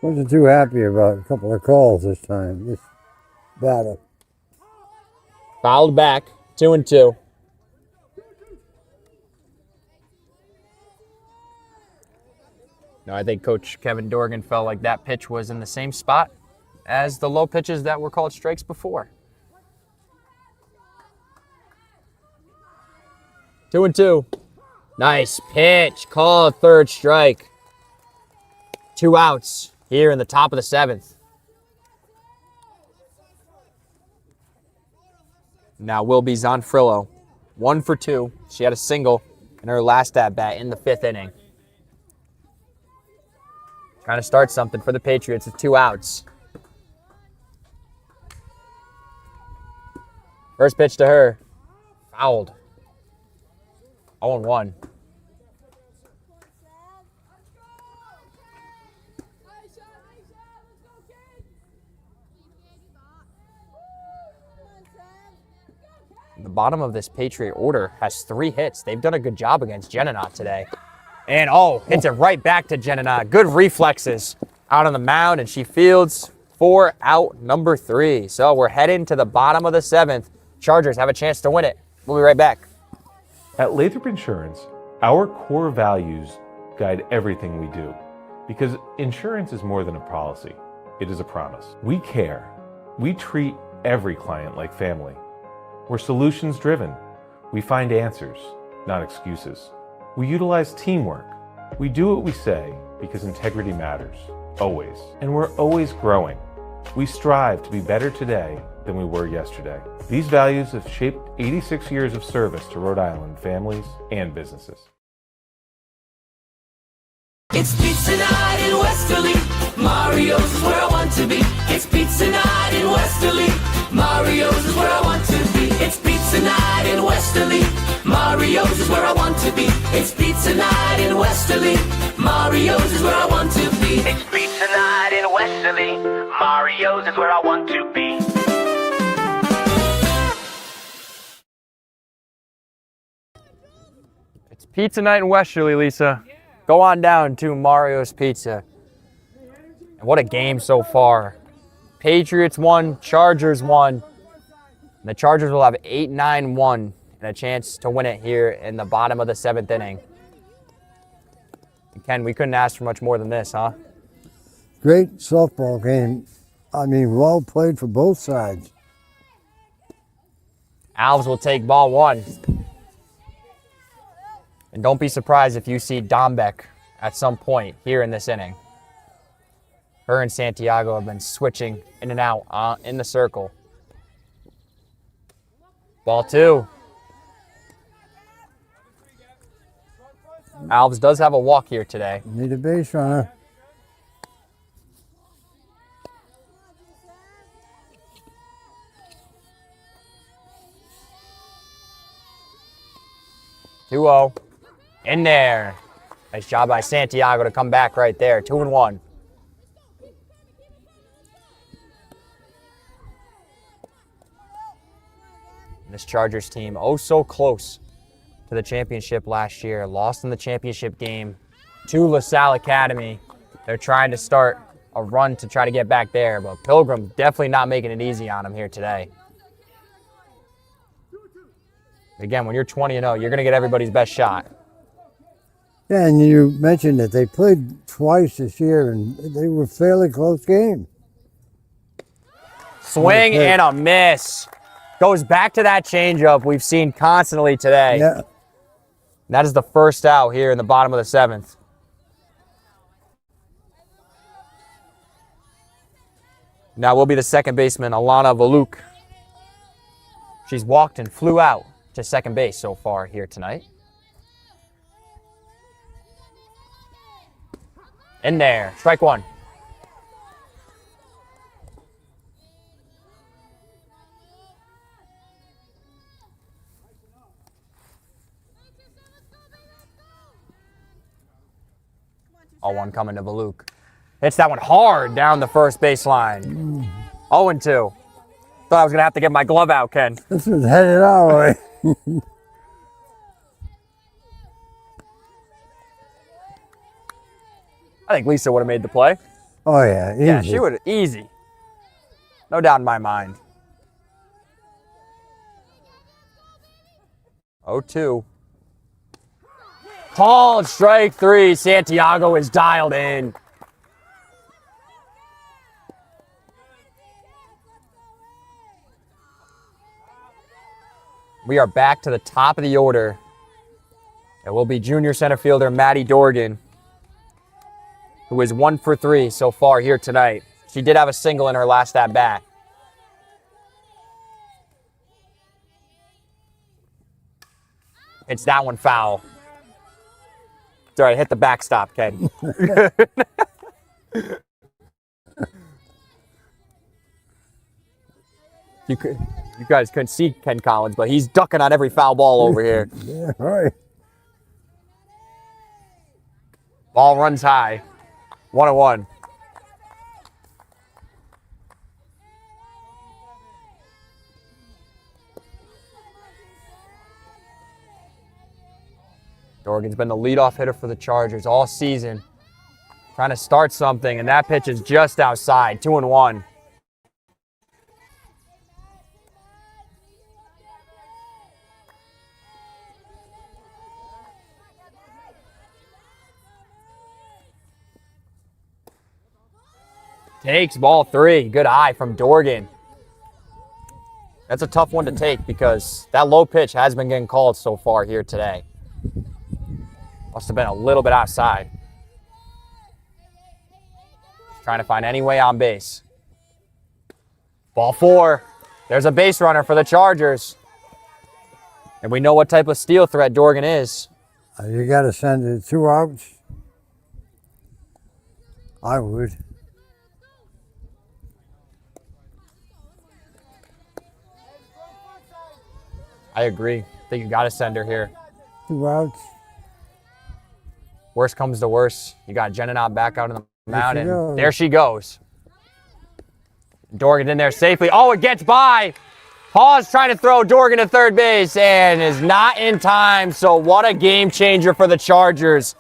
[SPEAKER 5] Wasn't too happy about a couple of calls this time, this battle.
[SPEAKER 4] Fouled back, 2-2. No, I think Coach Kevin Dorgan felt like that pitch was in the same spot as the low pitches that were called strikes before. 2-2. Nice pitch, call a third strike. 2 outs here in the top of the 7th. Now will be Zonfrillo, 1 for 2. She had a single in her last at-bat in the 5th inning. Trying to start something for the Patriots with 2 outs. First pitch to her, fouled. 0-1. The bottom of this Patriot order has 3 hits. They've done a good job against Jenna today. And hits it right back to Jenna. Good reflexes out on the mound, and she fields for out number 3. So we're heading to the bottom of the 7th. Chargers have a chance to win it. We'll be right back.
[SPEAKER 11] At Lathrop Insurance, our core values guide everything we do. Because insurance is more than a policy. It is a promise. We care. We treat every client like family. We're solutions driven. We find answers, not excuses. We utilize teamwork. We do what we say because integrity matters, always. And we're always growing. We strive to be better today than we were yesterday. These values have shaped 86 years of service to Rhode Island families and businesses.
[SPEAKER 3] It's pizza night in Westerly. Mario's is where I want to be. It's pizza night in Westerly. Mario's is where I want to be. It's pizza night in Westerly. Mario's is where I want to be. It's pizza night in Westerly. Mario's is where I want to be.
[SPEAKER 18] It's pizza night in Westerly. Mario's is where I want to be.
[SPEAKER 4] It's pizza night in Westerly, Lisa. Go on down to Mario's Pizza. And what a game so far. Patriots won, Chargers won. And the Chargers will have 8-9-1 and a chance to win it here in the bottom of the 7th inning. And Ken, we couldn't ask for much more than this, huh?
[SPEAKER 5] Great softball game. I mean, well played for both sides.
[SPEAKER 4] Alves will take ball 1. And don't be surprised if you see Dombeck at some point here in this inning. Her and Santiago have been switching in and out in the circle. Ball 2. Alves does have a walk here today.
[SPEAKER 5] Need a base runner.
[SPEAKER 4] Two-0. In there. Nice job by Santiago to come back right there. 2-1. This Chargers team, oh so close to the championship last year. Lost in the championship game to LaSalle Academy. They're trying to start a run to try to get back there, but Pilgrim definitely not making it easy on them here today. Again, when you're 20-0, you're going to get everybody's best shot.
[SPEAKER 5] Yeah, and you mentioned that they played twice this year, and they were fairly close games.
[SPEAKER 4] Swing and a miss. Goes back to that changeup we've seen constantly today.
[SPEAKER 5] Yeah.
[SPEAKER 4] That is the first out here in the bottom of the 7th. Now will be the second baseman, Alana Valuk. She's walked and flew out to second base so far here tonight. In there, strike 1. Oh, 1 coming to Valuk. Hits that one hard down the first baseline. 0-2. Thought I was going to have to get my glove out, Ken.
[SPEAKER 5] This was headed our way.
[SPEAKER 4] I think Lisa would have made the play.
[SPEAKER 5] Oh, yeah, easy.
[SPEAKER 4] Yeah, she would have. Easy. No doubt in my mind. 0-2. Called strike 3. Santiago is dialed in. We are back to the top of the order. It will be junior center fielder Maddie Dorgan, who is 1 for 3 so far here tonight. She did have a single in her last at-bat. It's that one foul. It's all right, hit the backstop, Ken. You guys couldn't see Ken Collins, but he's ducking on every foul ball over here.
[SPEAKER 5] Yeah, right.
[SPEAKER 4] Ball runs high. 1-1. Dorgan's been the leadoff hitter for the Chargers all season. Trying to start something, and that pitch is just outside. 2-1. Takes ball 3. Good eye from Dorgan. That's a tough one to take because that low pitch has been getting called so far here today. Must have been a little bit outside. Trying to find any way on base. Ball 4. There's a base runner for the Chargers. And we know what type of steal threat Dorgan is.
[SPEAKER 5] You got to send it 2 outs. I would.
[SPEAKER 4] I agree. I think you got to send her here.
[SPEAKER 5] 2 outs.
[SPEAKER 4] Worst comes to worst, you got Jenna back out on the mound, and
[SPEAKER 5] goes.
[SPEAKER 4] there she goes. Dorgan in there safely. Oh, it gets by. Hawes trying to throw Dorgan to third base and is not in time. So what a game changer for the Chargers.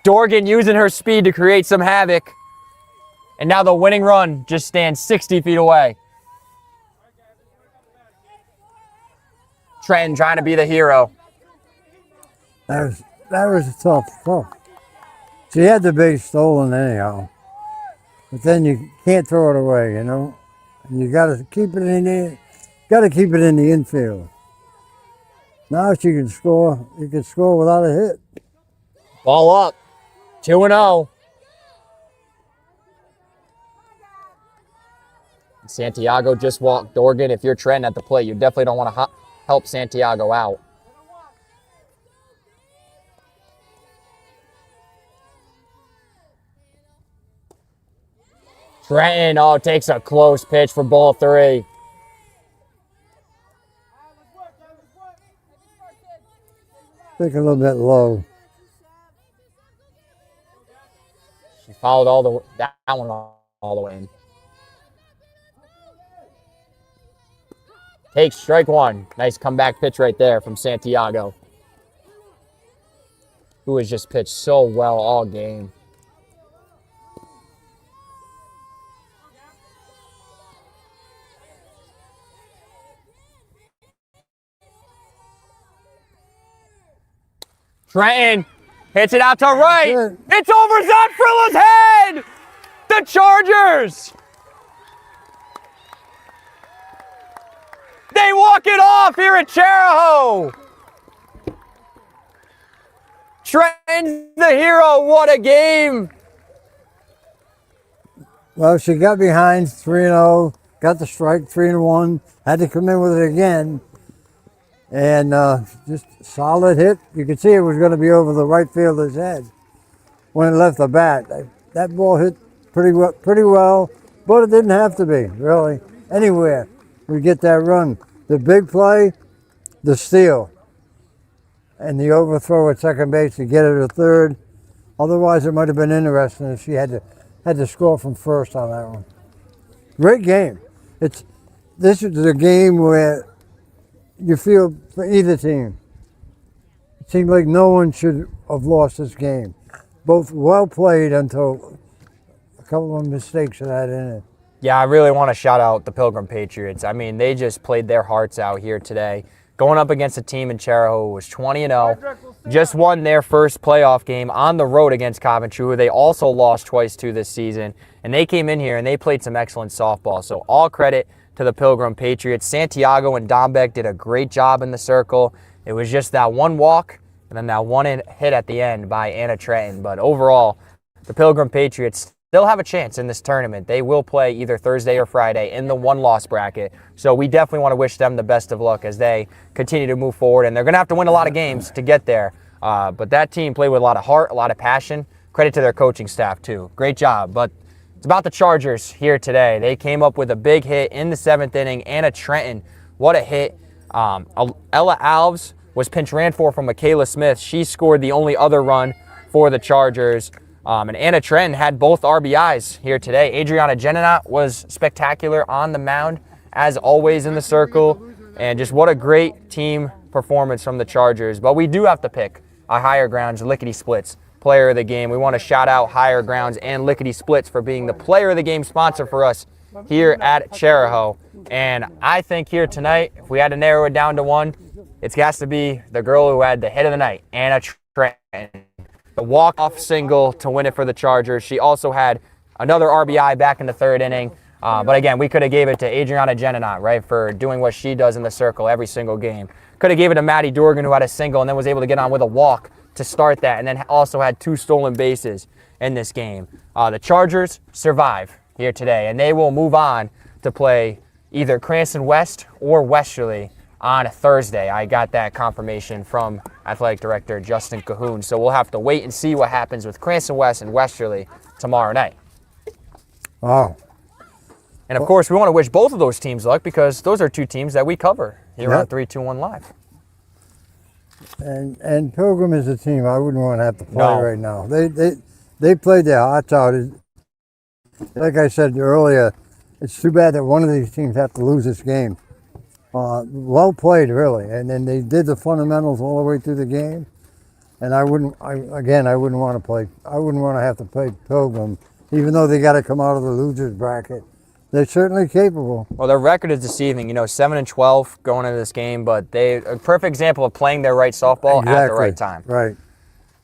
[SPEAKER 4] Dorgan using her speed to create some havoc. And now the winning run just stands 60 feet away. Trenton trying to be the hero.
[SPEAKER 5] That was tough. She had the base stolen anyhow. But then you can't throw it away, you know. You got to keep it in there. Got to keep it in the infield. Now she can score. You can score without a hit.
[SPEAKER 4] Ball up. 2-0. Santiago just walked. Dorgan, if you're Trenton at the plate, you definitely don't want to help Santiago out. Trenton, takes a close pitch for ball 3.
[SPEAKER 5] Think a little bit low.
[SPEAKER 4] She followed that one all the way in. Takes strike 1. Nice comeback pitch right there from Santiago, who has just pitched so well all game. Trenton hits it out to right. It's over Zach Frilla's head. The Chargers. They walk it off here at Chariho. Trenton's the hero. What a game.
[SPEAKER 5] Well, she got behind 3-0, got the strike 3-1, had to come in with it again. And just solid hit. You could see it was going to be over the right fielder's head when it left the bat. That ball hit pretty well, but it didn't have to be, really. Anywhere we get that run. The big play, the steal, and the overthrow at second base to get it to third. Otherwise, it might have been interesting if she had to score from first on that one. Great game. This is a game where you feel for either team. It seemed like no one should have lost this game. Both well played until a couple of mistakes that had in it.
[SPEAKER 4] Yeah, I really want to shout out the Pilgrim Patriots. I mean, they just played their hearts out here today. Going up against a team in Chariho who was 20-0, just won their first playoff game on the road against Coventry, who they also lost twice to this season. And they came in here and they played some excellent softball. So all credit to the Pilgrim Patriots. Santiago and Dombeck did a great job in the circle. It was just that one walk and then that one hit at the end by Anna Trenton. But overall, the Pilgrim Patriots still have a chance in this tournament. They will play either Thursday or Friday in the one-loss bracket. So we definitely want to wish them the best of luck as they continue to move forward. And they're going to have to win a lot of games to get there. But that team played with a lot of heart, a lot of passion. Credit to their coaching staff, too. Great job. But it's about the Chargers here today. They came up with a big hit in the 7th inning. Anna Trenton, what a hit. Ella Alves was pinch ran for from Michaela Smith. She scored the only other run for the Chargers. And Anna Trenton had both RBIs here today. Adriana Genenat was spectacular on the mound, as always in the circle. And just what a great team performance from the Chargers. But we do have to pick a Higher Grounds Lickety Splits player of the game. We want to shout out Higher Grounds and Lickety Splits for being the player of the game sponsor for us here at Chariho. And I think here tonight, if we had to narrow it down to one, it has to be the girl who had the hit of the night, Anna Trenton. The walk-off single to win it for the Chargers. She also had another RBI back in the 3rd inning. But again, we could have gave it to Adriana Genenat, right, for doing what she does in the circle every single game. Could have gave it to Maddie Dorgan, who had a single and then was able to get on with a walk to start that, and then also had 2 stolen bases in this game. The Chargers survive here today, and they will move on to play either Cranston West or Westerly on Thursday. I got that confirmation from Athletic Director Justin Cahoon, so we'll have to wait and see what happens with Cranston West and Westerly tomorrow night.
[SPEAKER 5] Wow.
[SPEAKER 4] And of course, we want to wish both of those teams luck because those are 2 teams that we cover here on 3-2-1 Live.
[SPEAKER 5] And Pilgrim is a team I wouldn't want to have to play
[SPEAKER 4] No.
[SPEAKER 5] right now. They played their hearts out. Like I said earlier, it's too bad that one of these teams have to lose this game. Well played, really, and then they did the fundamentals all the way through the game. And I wouldn't want to have to play Pilgrim, even though they got to come out of the losers bracket. They're certainly capable.
[SPEAKER 4] Well, their record is deceiving. 7-12 going into this game, but they a perfect example of playing their right softball at the right time.
[SPEAKER 5] Right.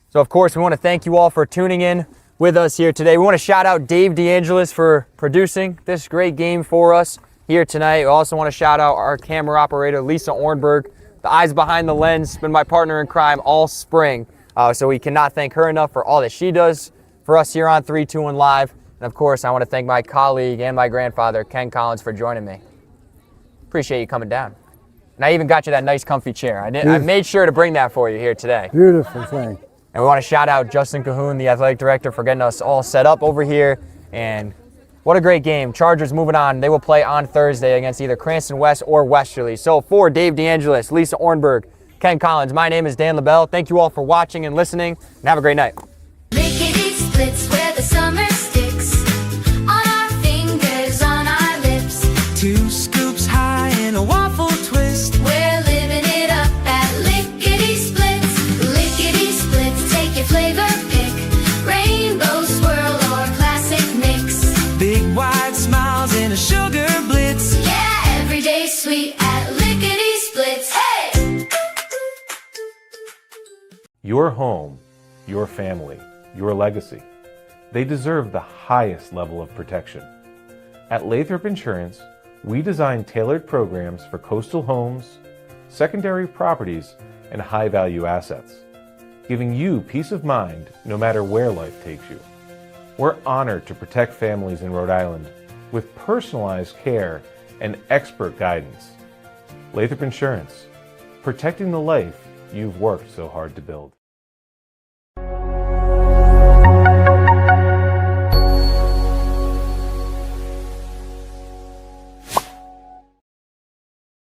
[SPEAKER 4] So, of course, we want to thank you all for tuning in with us here today. We want to shout out Dave DeAngelis for producing this great game for us here tonight. We also want to shout out our camera operator, Lisa Ornberg, the eyes behind the lens, been my partner in crime all spring. So we cannot thank her enough for all that she does for us here on 3-2-1 Live. And of course, I want to thank my colleague and my grandfather, Ken Collins, for joining me. Appreciate you coming down. And I even got you that nice comfy chair. I made sure to bring that for you here today.
[SPEAKER 5] Beautiful thing.
[SPEAKER 4] And we want to shout out Justin Cahoon, the athletic director, for getting us all set up over here. And what a great game. Chargers moving on. They will play on Thursday against either Cranston West or Westerly. So for Dave DeAngelis, Lisa Ornberg, Ken Collins, my name is Dan LaBelle. Thank you all for watching and listening, and have a great night.
[SPEAKER 19] Lickety splits where the summer sticks on our fingers, on our lips.
[SPEAKER 3] 2 scoops high in a waffle twist.
[SPEAKER 19] We're living it up at Lickety Splits. Lickety Splits, take your flavor pick. Rainbow swirl or classic mix.
[SPEAKER 3] Big wide smiles and a sugar blitz.
[SPEAKER 19] Yeah, everyday sweet at Lickety Splits. Hey!
[SPEAKER 11] Your home, your family, your legacy. They deserve the highest level of protection. At Lathrop Insurance, we design tailored programs for coastal homes, secondary properties, and high-value assets, giving you peace of mind no matter where life takes you. We're honored to protect families in Rhode Island with personalized care and expert guidance. Lathrop Insurance, protecting the life you've worked so hard to build.